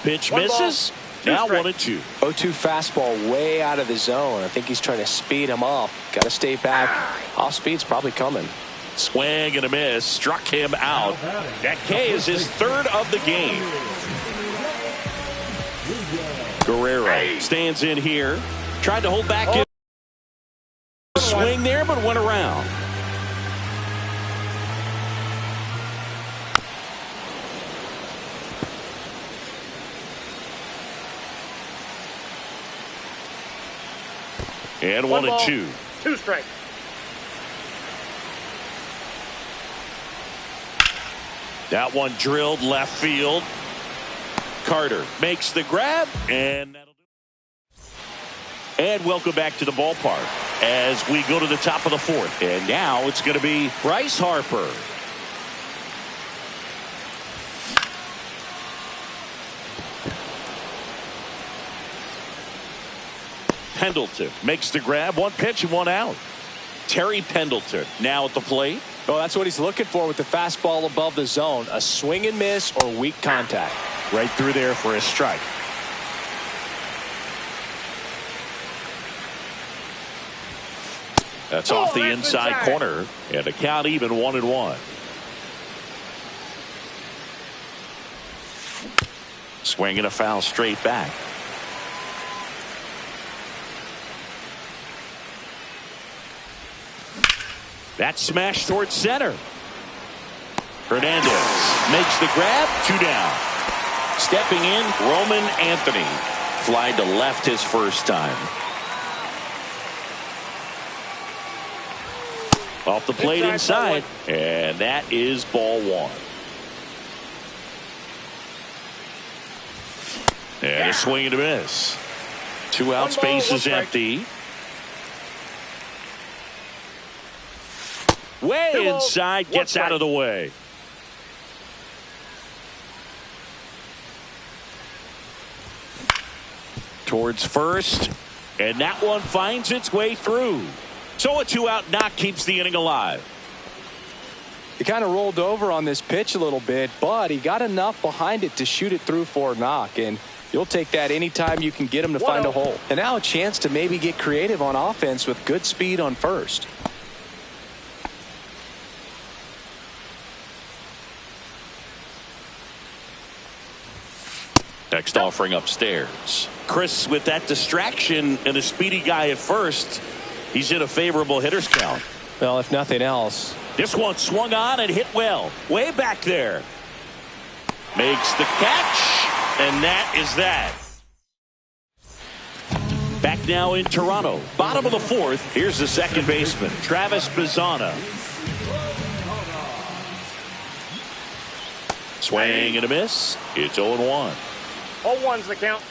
Pitch misses. Now 1-2. 0-2 fastball way out of the zone. I think he's trying to speed him up. Got to stay back. Off speed's probably coming. Swing and a miss. Struck him out. That K is his third of the game. Guerrero stands in here. Tried to hold back his swing there, but went around. And 1-2. 2 strikes. That one drilled left field. Carter makes the grab, and that'll do it. And welcome back to the ballpark as we go to the top of the 4th. And now it's going to be Bryce Harper. Pendleton makes the grab. 1 pitch and 1 out. Terry Pendleton now at the plate. Oh, that's what he's looking for with the fastball above the zone. A swing and miss or weak contact. Right through there for a strike. That's off the inside corner. And the count even 1-1. Swinging a foul straight back. That smash towards center. Hernandez makes the grab. 2 down. Stepping in, Roman Anthony. Fly to left his first time. Off the plate inside. And that is ball 1. And a swing and a miss. 2 out, space is empty. Way inside, gets out of the way. Towards first, and that one finds its way through. So a 2-out knock keeps the inning alive. He kind of rolled over on this pitch a little bit, but he got enough behind it to shoot it through for a knock, and you'll take that anytime you can get him to find a hole. And now a chance to maybe get creative on offense with good speed on first. Next offering upstairs. Chris with that distraction and a speedy guy at first. He's in a favorable hitter's count. Well, if nothing else. This one swung on and hit well. Way back there. Makes the catch. And that is that. Back now in Toronto. Bottom of the 4th. Here's the second baseman, Travis Bazzana. Swing and a miss. It's 0-1. 0-1's the count.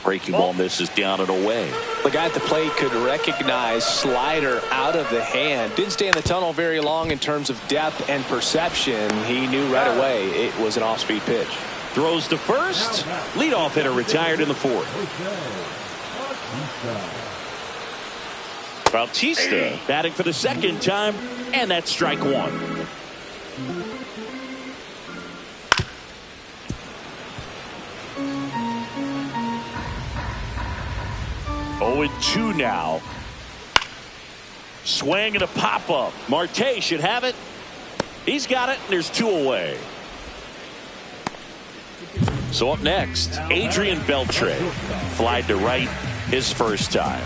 Breaking ball misses down and away. The guy at the plate could recognize slider out of the hand. Didn't stay in the tunnel very long in terms of depth and perception. He knew right away it was an off-speed pitch. Throws to first. Leadoff hitter retired in the 4th. Bautista batting for the second time, and that's strike 1. Oh, and 2 now. Swing and a pop-up. Marte should have it. He's got it, and there's 2 away. So up next, Adrian Beltre. Flied to right his first time.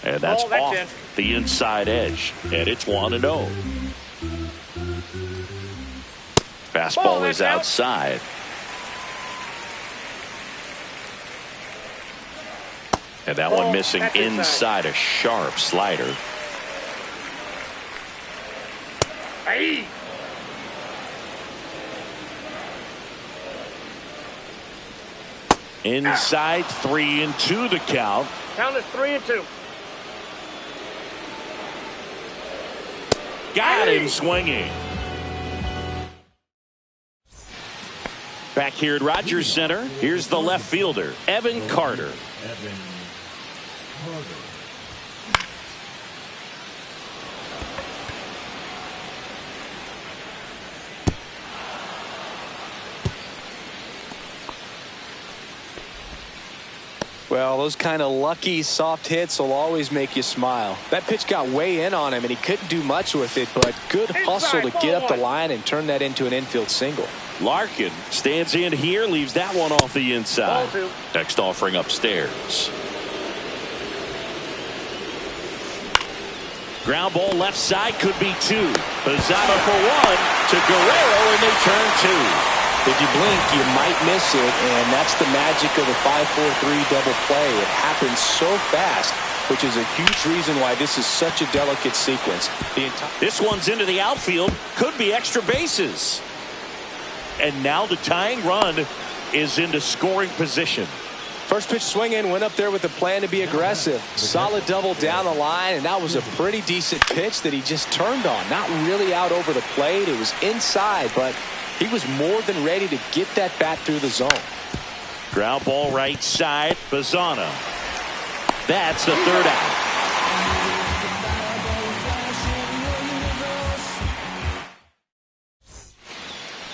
And that's off the inside edge. And it's 1-0. Fastball is outside. And that one missing inside, a sharp slider. Inside, 3-2 the count. Count is 3-2. Got him swinging. Back here at Rogers Center, here's the left fielder, Evan Carter. Evan Carter. Well, those kind of lucky soft hits will always make you smile. That pitch got way in on him, and he couldn't do much with it, but good hustle to get up the line and turn that into an infield single. Larkin stands in here, leaves that one off the inside. Next offering upstairs. Ground ball left side, could be two. Pizzano for one to Guerrero, and they turn two. If you blink, you might miss it, and that's the magic of the 5-4-3 double play. It happens so fast, which is a huge reason why this is such a delicate sequence. This one's into the outfield, could be extra bases. And now the tying run is into scoring position. First pitch swinging, went up there with a plan to be aggressive. Solid double down the line, and that was a pretty decent pitch that he just turned on. Not really out over the plate. It was inside, but he was more than ready to get that bat through the zone. Ground ball right side, Pizzano. That's the third out.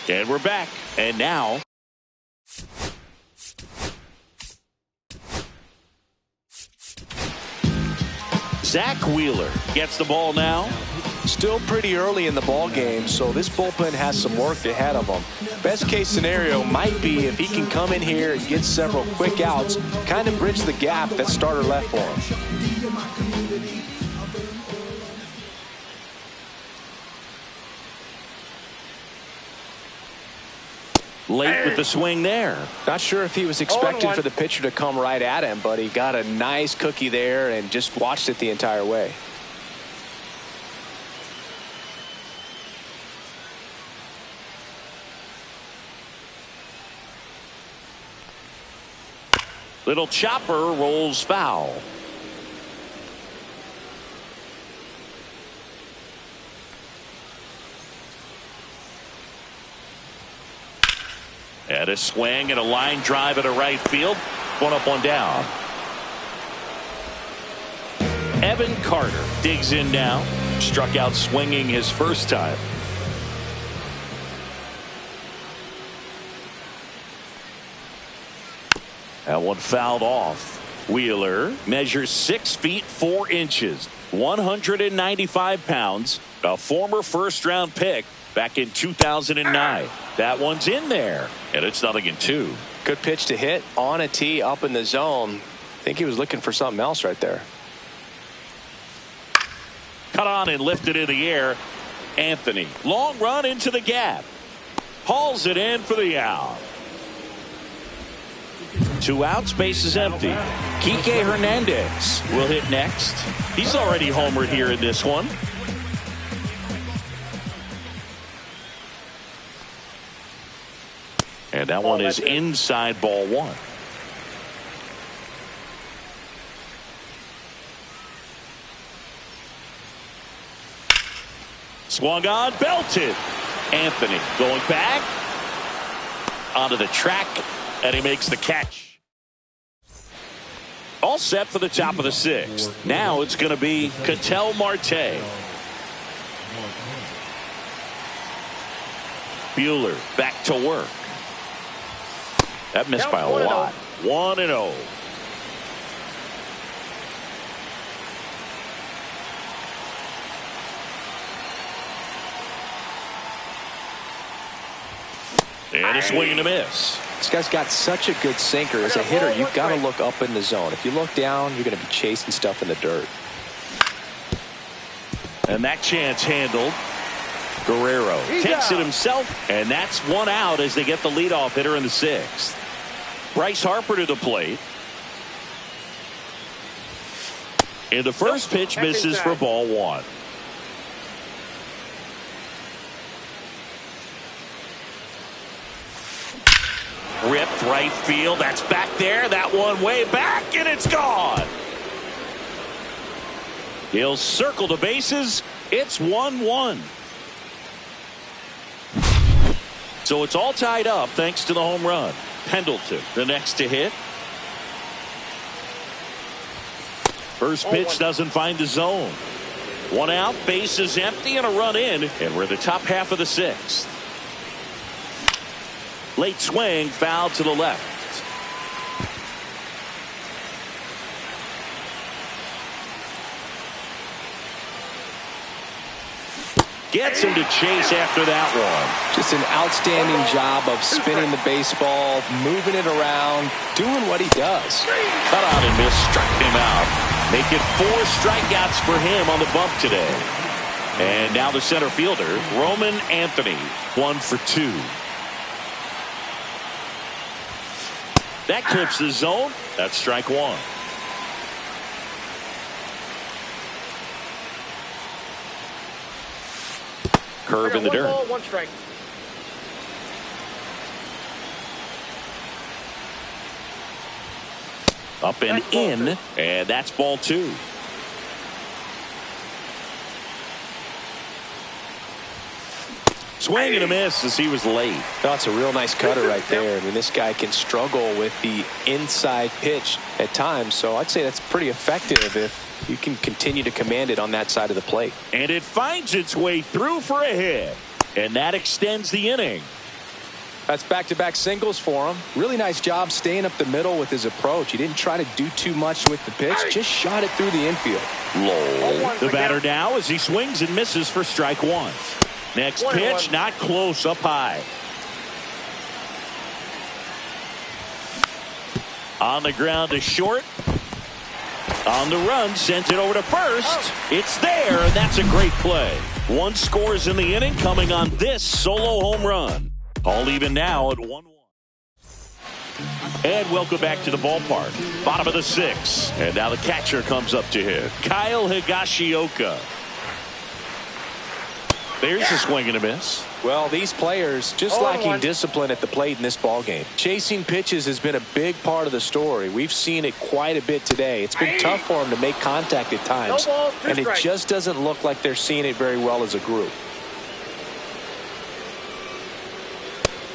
And we're back. And now Zach Wheeler gets the ball now. Still pretty early in the ball game, so this bullpen has some work ahead of them. Best case scenario might be if he can come in here and get several quick outs, kind of bridge the gap that starter left for him. Late with the swing there. Not sure if he was expecting for the pitcher to come right at him, but he got a nice cookie there and just watched it the entire way. Little chopper rolls foul. And a swing and a line drive at a right field. One up, one down. Evan Carter digs in now. Struck out swinging his first time. That one fouled off. Wheeler measures 6 feet 4 inches, 195 pounds, a former first-round pick back in 2009. That one's in there, and it's 0-2. Good pitch to hit on a tee up in the zone. I think he was looking for something else right there. Cut on and lifted in the air. Anthony, long run into the gap. Hauls it in for the out. 2 outs, base is empty. Kike Hernandez will hit next. He's already homered here in this one. And that one is inside ball one. Swung on, belted. Anthony going back onto the track, and he makes the catch. All set for the top of the 6th. Now it's going to be Ketel Marte. Buehler back to work. That missed by a lot. 1-0. And a swing and a miss. This guy's got such a good sinker. As a hitter, you've got to look up in the zone. If you look down, you're going to be chasing stuff in the dirt. And that chance handled. Guerrero takes it himself, and that's 1 out as they get the leadoff hitter in the 6th. Bryce Harper to the plate. And the first pitch misses for ball 1. Ripped right field. That's back there. That one way back, and it's gone. He'll circle the bases It's 1-1. So it's all tied up thanks to the home run. Pendleton, the next to hit. First pitch doesn't find the zone. One out, base is empty, and a run in, and we're in the top half of the sixth. Late swing, foul to the left. Gets him to chase after that one. Just an outstanding job of spinning the baseball, moving it around, doing what he does. Cut out and miss, struck him out. Make it 4 strikeouts for him on the bump today. And now the center fielder, Roman Anthony, 1 for 2. That clips the zone. That's strike 1. Curve in the dirt. 1 ball, 1 strike. Up and in, and that's ball 2. Swing and a miss as he was late. That's a real nice cutter right there. I mean, this guy can struggle with the inside pitch at times, so I'd say that's pretty effective if you can continue to command it on that side of the plate. And it finds its way through for a hit, and that extends the inning. That's back-to-back singles for him. Really nice job staying up the middle with his approach. He didn't try to do too much with the pitch, just shot it through the infield. Low. The batter now as he swings and misses for strike 1. Next pitch, not close, up high. On the ground to short. On the run, sends it over to first. It's there, and that's a great play. 1 scores in the inning coming on this solo home run. All even now at 1-1. And welcome back to the ballpark. Bottom of the 6th. And now the catcher comes up to hit. Kyle Higashioka. There's a swing and a miss. Well, these players just lacking discipline at the plate in this ballgame. Chasing pitches has been a big part of the story. We've seen it quite a bit today. It's been tough for them to make contact at times, and it just doesn't look like they're seeing it very well as a group.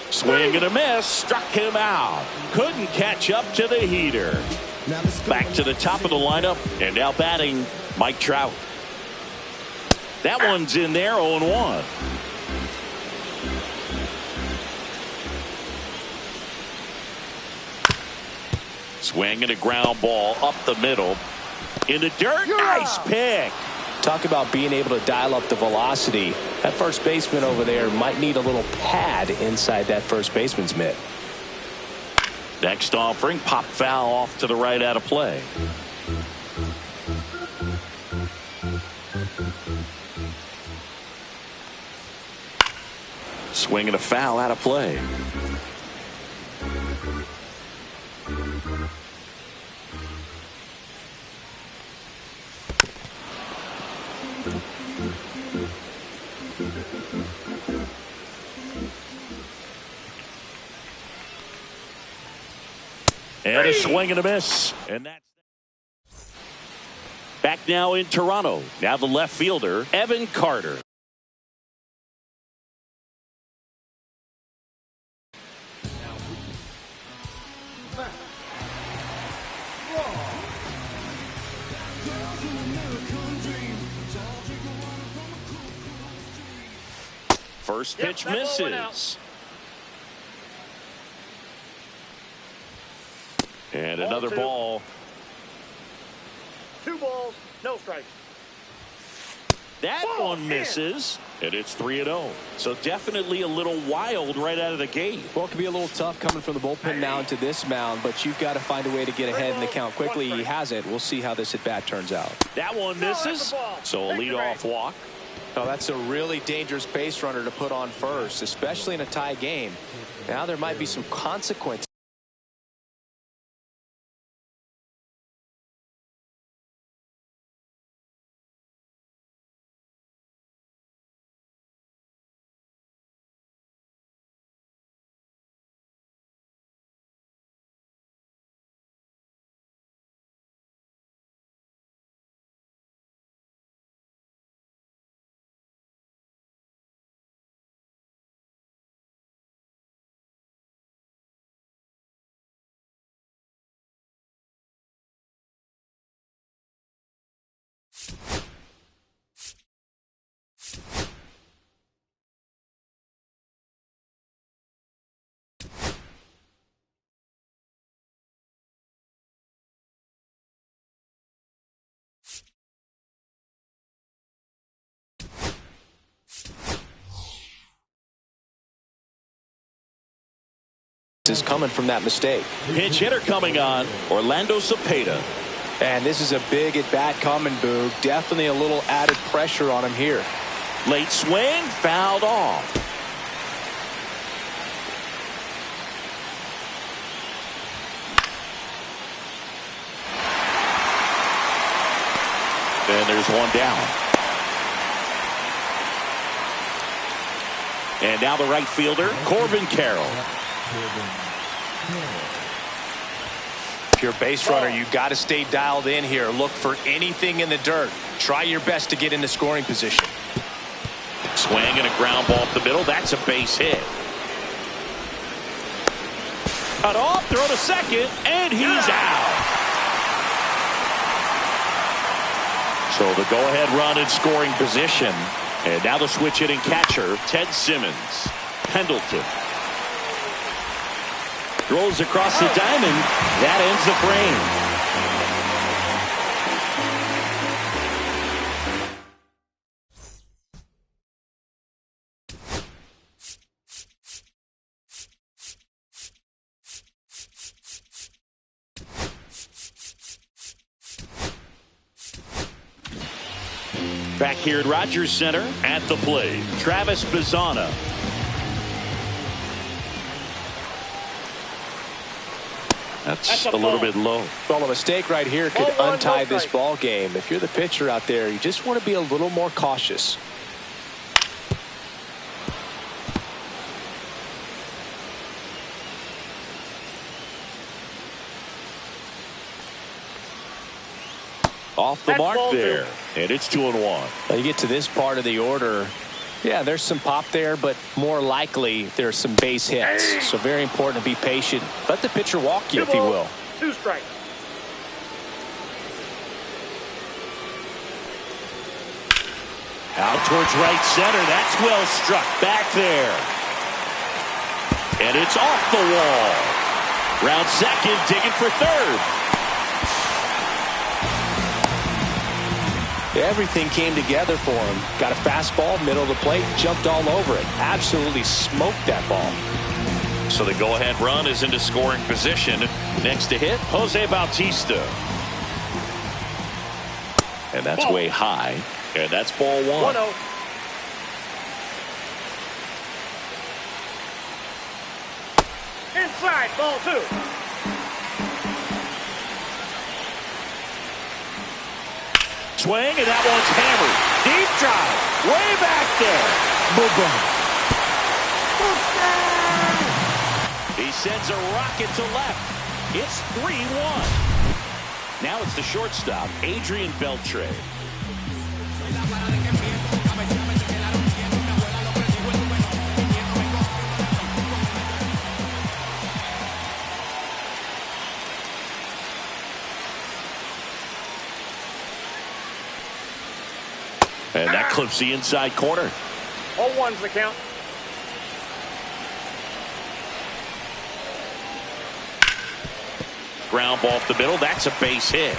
Swing and a miss, struck him out. Couldn't catch up to the heater. Back to the top of the lineup, and now batting Mike Trout. That one's in there, 0-1. Swing and a ground ball up the middle. In the dirt, nice pick. Talk about being able to dial up the velocity. That first baseman over there might need a little pad inside that first baseman's mitt. Next offering, pop foul off to the right out of play. Swing and a foul out of play. And a swing and a miss. And that's back now in Toronto. Now the left fielder, Evan Carter. First pitch misses. And another ball. 2 balls, no strikes. That one misses, and it's 3-0. So definitely a little wild right out of the gate. Well, it could be a little tough coming from the bullpen mound to this mound, but you've got to find a way to get ahead in the count quickly. He hasn't. We'll see how this at-bat turns out. That one misses, so a leadoff walk. Oh, that's a really dangerous base runner to put on first, especially in a tie game. Now there might be some consequences. is coming from that mistake. Pinch hitter coming on, Orlando Cepeda. And this is a big at-bat coming, Boog. Definitely a little added pressure on him here. Late swing, fouled off. And there's one down. And now the right fielder, Corbin Carroll. If you're a base runner, you got to stay dialed in here. Look for anything in the dirt. Try your best to get into scoring position. Swing and a ground ball up the middle. That's a base hit. Cut off, throw to second, and he's out. So the go-ahead run in scoring position. And now the switch hitting catcher, Ted Simmons. Pendleton. Throws across the diamond. That ends the frame. Back here at Rogers Center at the plate, Travis Bazzana. That's a little bit low. Well, a mistake right here could untie this ball game. If you're the pitcher out there, you just want to be a little more cautious. Off the mark there, and it's 2-1. Now you get to this part of the order. Yeah, there's some pop there, but more likely there's some base hits. So very important to be patient. Let the pitcher walk you, if he will. 2 strikes. Out towards right center. That's well struck back there. And it's off the wall. Round second, digging for third. Everything came together for him. Got a fastball, middle of the plate, jumped all over it. Absolutely smoked that ball. So the go-ahead run is into scoring position. Next to hit, Jose Bautista. And that's way high. And that's ball 1. 1-0. Inside, ball 2. Swing, and that one's hammered. Deep drive. Way back there. He sends a rocket to left. It's 3-1. Now it's the shortstop, Adrian Beltre. And that clips the inside corner. 0-1's the count. Ground ball up the middle. That's a base hit.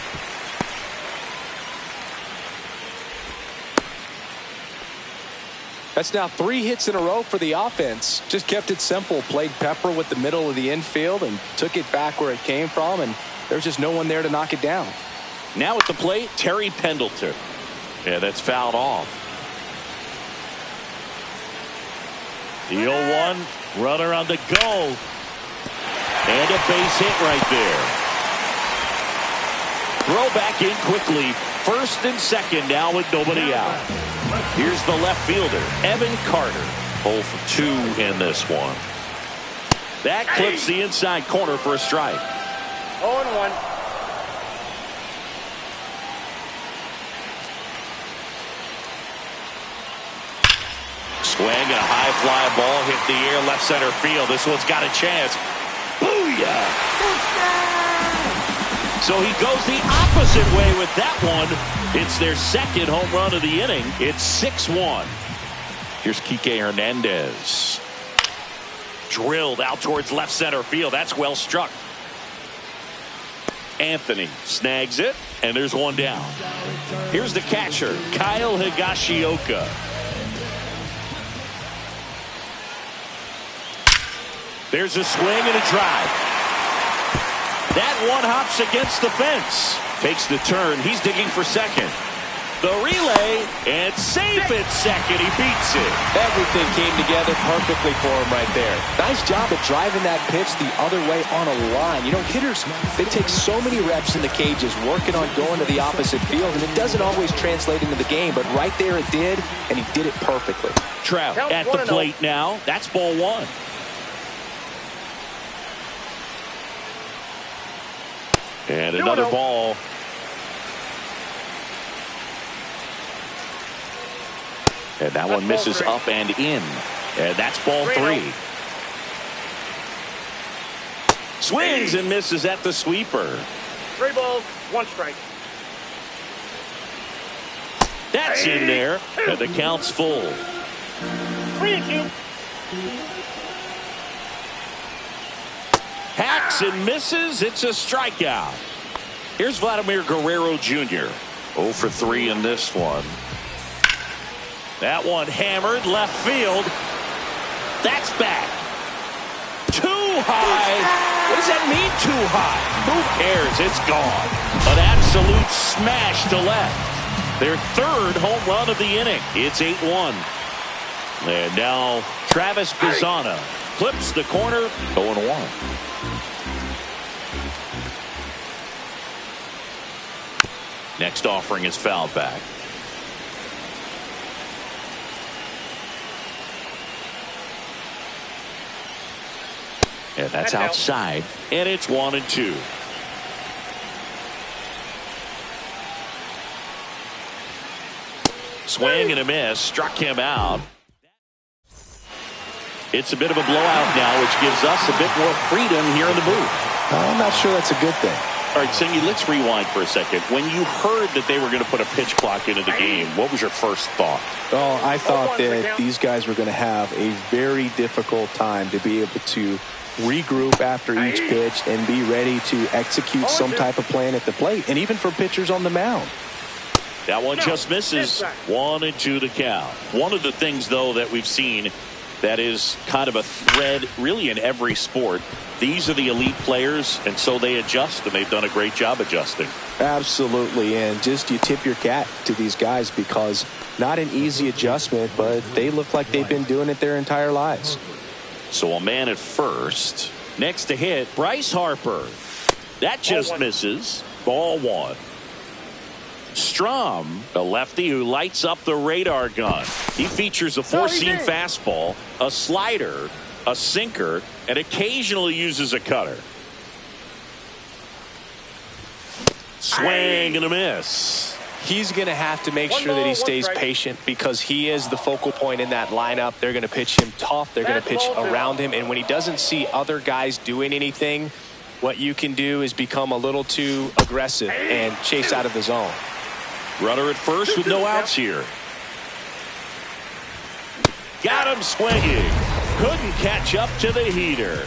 That's now 3 hits in a row for the offense. Just kept it simple. Played pepper with the middle of the infield and took it back where it came from. And there's just no one there to knock it down. Now at the plate, Terry Pendleton. Yeah, that's fouled off. The 0-1 runner on the go. And a base hit right there. Throw back in quickly. First and second now with nobody out. Here's the left fielder, Evan Carter. 0 for 2 in this one. That clips the inside corner for a strike. 0-1. Swing and a high fly ball hit the air left center field. This one's got a chance. Booyah! So he goes the opposite way with that one. It's their second home run of the inning. It's 6-1. Here's Kike Hernandez. Drilled out towards left center field. That's well struck. Anthony snags it, and there's one down. Here's the catcher, Kyle Higashioka. There's a swing and a drive. That one hops against the fence. Takes the turn. He's digging for second. The relay, and safe at second. He beats it. Everything came together perfectly for him right there. Nice job of driving that pitch the other way on a line. You know, hitters, they take so many reps in the cages working on going to the opposite field, and it doesn't always translate into the game, but right there it did, and he did it perfectly. Trout at the plate now. That's ball one. And another ball. And that one misses up and in. And that's ball three. Swings and misses at the sweeper. 3 balls, 1 strike. That's in there. And the count's full. 3-2. Hacks and misses. It's a strikeout. Here's Vladimir Guerrero Jr. 0 for 3 in this one. That one hammered left field. That's back. Too high. What does that mean, too high? Who cares? It's gone. An absolute smash to left. Their third home run of the inning. It's 8-1. And now Travis Bazzana clips the corner. 0-1. Next offering is fouled back. And that's outside. And it's 1-2. Swing and a miss. Struck him out. It's a bit of a blowout now, which gives us a bit more freedom here in the booth. I'm not sure that's a good thing. All right, Singy, let's rewind for a second. When you heard that they were going to put a pitch clock into the game, what was your first thought? Oh, I thought that these guys were going to have a very difficult time to be able to regroup after each pitch and be ready to execute some type of plan at the plate, and even for pitchers on the mound. That one just misses. 1-2 to count. One of the things, though, that we've seen that is kind of a thread really in every sport, these are the elite players, and so they adjust, and they've done a great job adjusting. Absolutely, and just you tip your cap to these guys because not an easy adjustment, but they look like they've been doing it their entire lives. So a man at first. Next to hit, Bryce Harper. That just misses. Ball one. Strom, the lefty who lights up the radar gun. He features a four-seam fastball, a slider, a sinker, and occasionally uses a cutter. Swing and a miss. He's going to have to make sure that he stays patient because he is the focal point in that lineup. They're going to pitch him tough. They're going to pitch around him. And when he doesn't see other guys doing anything, what you can do is become a little too aggressive and chase out of the zone. Runner at first with no outs here. Got him swinging. Couldn't catch up to the heater.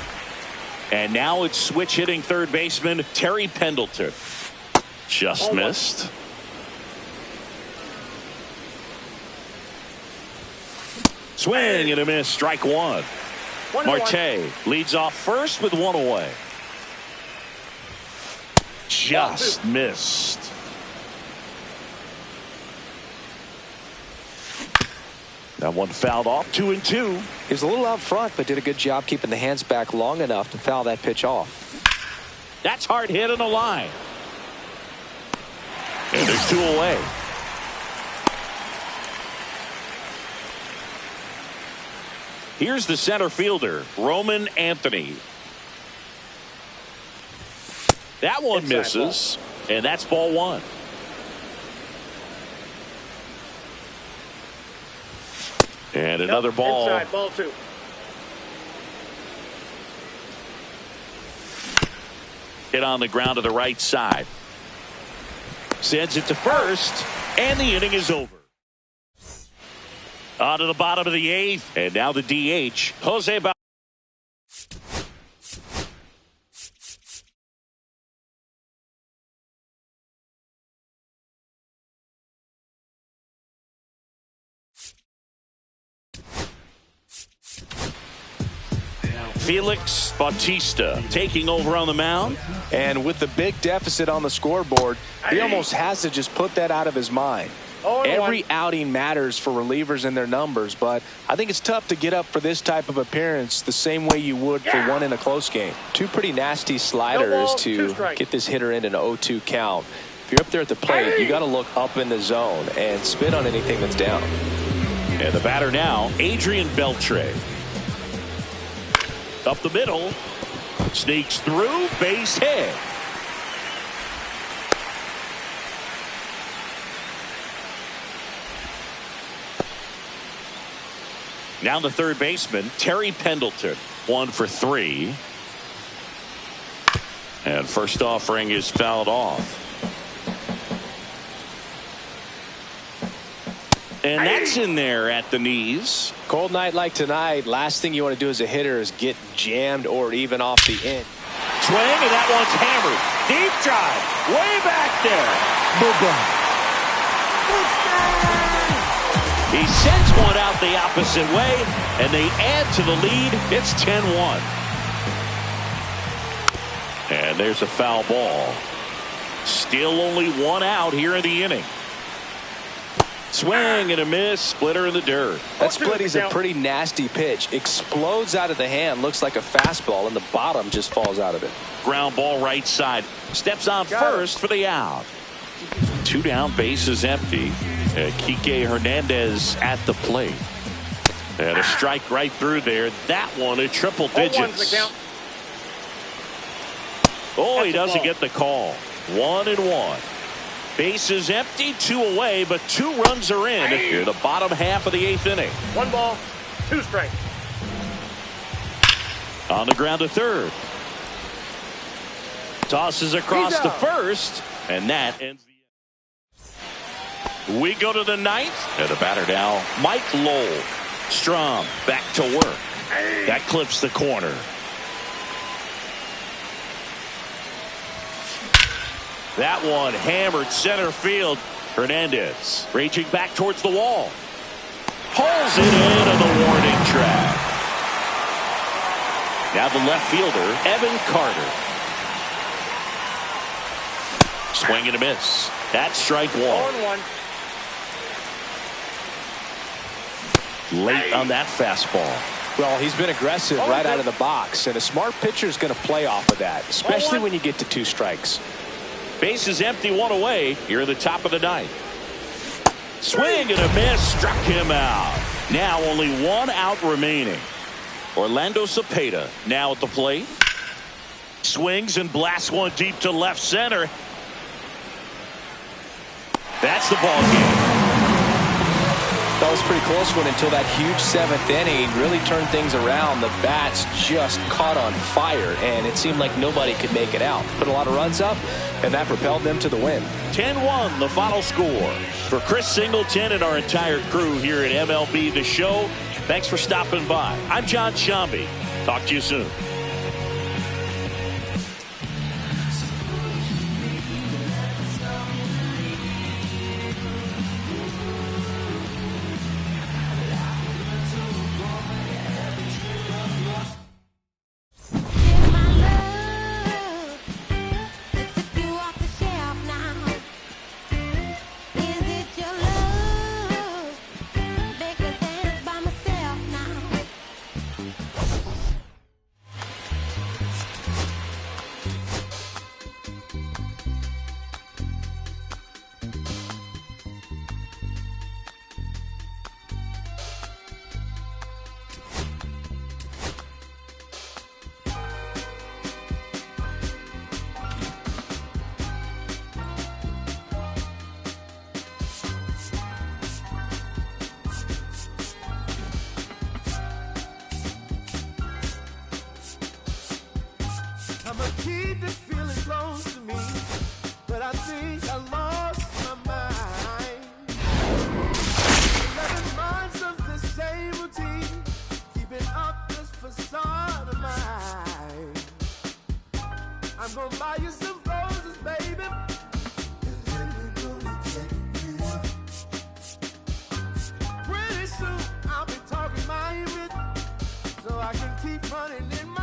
And now it's switch hitting third baseman Terry Pendleton. Just missed. Swing and a miss. Strike one. Marte leads off first with one away. Just missed. That one fouled off. 2-2. He was a little out front, but did a good job keeping the hands back long enough to foul that pitch off. That's hard hit on the line. And there's two away. Here's the center fielder, Roman Anthony. That one misses, and that's ball one. And another ball. Inside, ball two. Hit on the ground to the right side. Sends it to first, and the inning is over. On to the bottom of the eighth, and now the DH, Jose Bautista. Felix Bautista taking over on the mound. And with the big deficit on the scoreboard, he almost has to just put that out of his mind. Every outing matters for relievers and their numbers, but I think it's tough to get up for this type of appearance the same way you would for one in a close game. Two pretty nasty sliders to get this hitter in an 0-2 count. If you're up there at the plate, you got to look up in the zone and spit on anything that's down. And the batter now, Adrian Beltre. Up the middle, sneaks through, base hit. Now the third baseman, Terry Pendleton, 1 for 3. And first offering is fouled off. And that's in there at the knees. Cold night like tonight, last thing you want to do as a hitter is get jammed or even off the end. Swing, and that one's hammered. Deep drive, way back there. He sends one out the opposite way, and they add to the lead. It's 10-1. And there's a foul ball. Still only one out here in the inning. Swing and a miss, splitter in the dirt. That splitty's a pretty nasty pitch. Explodes out of the hand, looks like a fastball, and the bottom just falls out of it. Ground ball right side. Steps on first for the out. 2 down, base is empty. Kike Hernandez at the plate. And a strike right through there. That one at triple digits. Oh, he doesn't get the call. 1-1. Base is empty, 2 away, but 2 runs are in here the bottom half of the 8th inning. 1 ball, 2 strikes. On the ground to third. Tosses across to first, and that ends the inning. We go to the 9th, and the batter now, Mike Lowell. Strom back to work. That clips the corner. That one hammered center field. Hernandez reaching back towards the wall. Pulls it into the warning track. Now the left fielder, Evan Carter. Swing and a miss. That's strike 1. 0-1. Late on that fastball. Well, he's been aggressive right out of the box, and a smart pitcher is going to play off of that, especially when you get to 2 strikes. Base is empty, 1 away. Here at the top of the 9th. Swing and a miss, struck him out. Now only 1 out remaining. Orlando Cepeda now at the plate. Swings and blasts one deep to left center. That's the ball game. That was a pretty close one until that huge 7th inning really turned things around. The bats just caught on fire, and it seemed like nobody could make it out. Put a lot of runs up, and that propelled them to the win. 10-1 the final score. For Chris Singleton and our entire crew here at MLB The Show, thanks for stopping by. I'm John Shambi. Talk to you soon. I'ma keep this feeling close to me, but I think I lost my mind. 11 months of the same routine, keeping up this facade of mine. I'm gonna buy you some roses, baby, and then we're gonna take it. Pretty soon I'll be talking my image, so I can keep running in my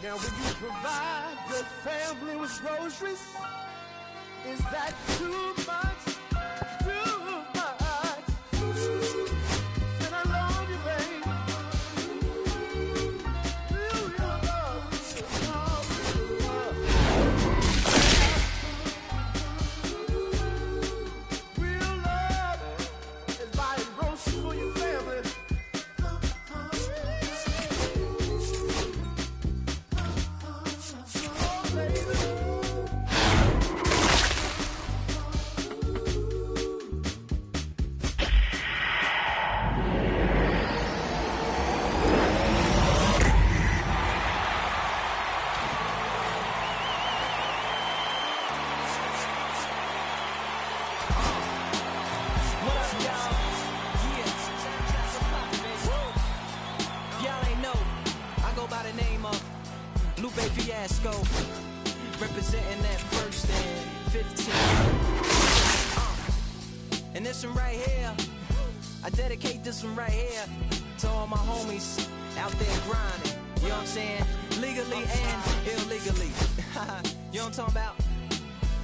Now, when you provide your family with groceries, is that too much? Too much? And I love you, baby. Real love is buying groceries for your family. What up, y'all? Yeah. Y'all ain't know. I go by the name of Lupe Fiasco. Representing that first and 15. And this one right here, I dedicate this one right here to all my homies out there grinding. You know what I'm saying? Legally and illegally. You know what I'm talking about?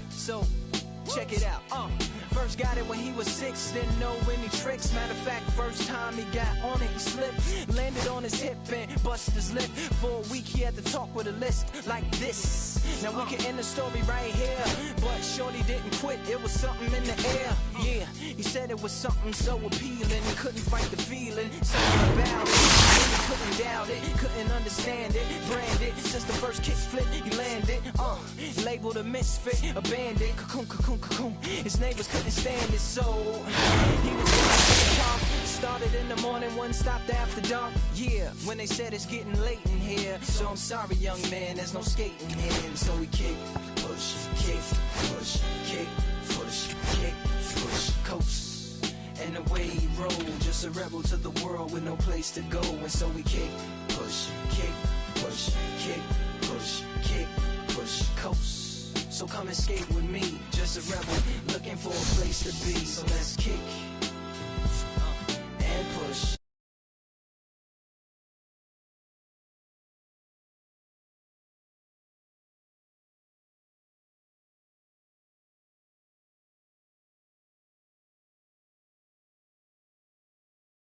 So, check it out. First got it when he was 6, didn't know any tricks. Matter of fact, first time he got on it, he slipped. Landed on his hip and busted his lip. For a week he had to talk with a list like this. Now we can end the story right here, but shorty didn't quit, it was something in the air. Yeah, he said it was something so appealing. He couldn't fight the feeling, something about it. He couldn't doubt it, couldn't understand it. Branded, since the first kick flip, he landed. Labeled a misfit, a bandit. Cocoon, cocoon, cocoon. His neighbors couldn't stand it, so he was going to the park. Started in the morning, one stopped after dark. Yeah, when they said it's getting late in here. So I'm sorry, young man, there's no skating here. So we kick, push, kick, push, kick, push, kick, push, coast. And away he rolled, just a rebel to the world with no place to go. And so we kick, push, kick, push, kick, push, kick, push, coast. So come and skate with me, just a rebel looking for a place to be. So let's kick.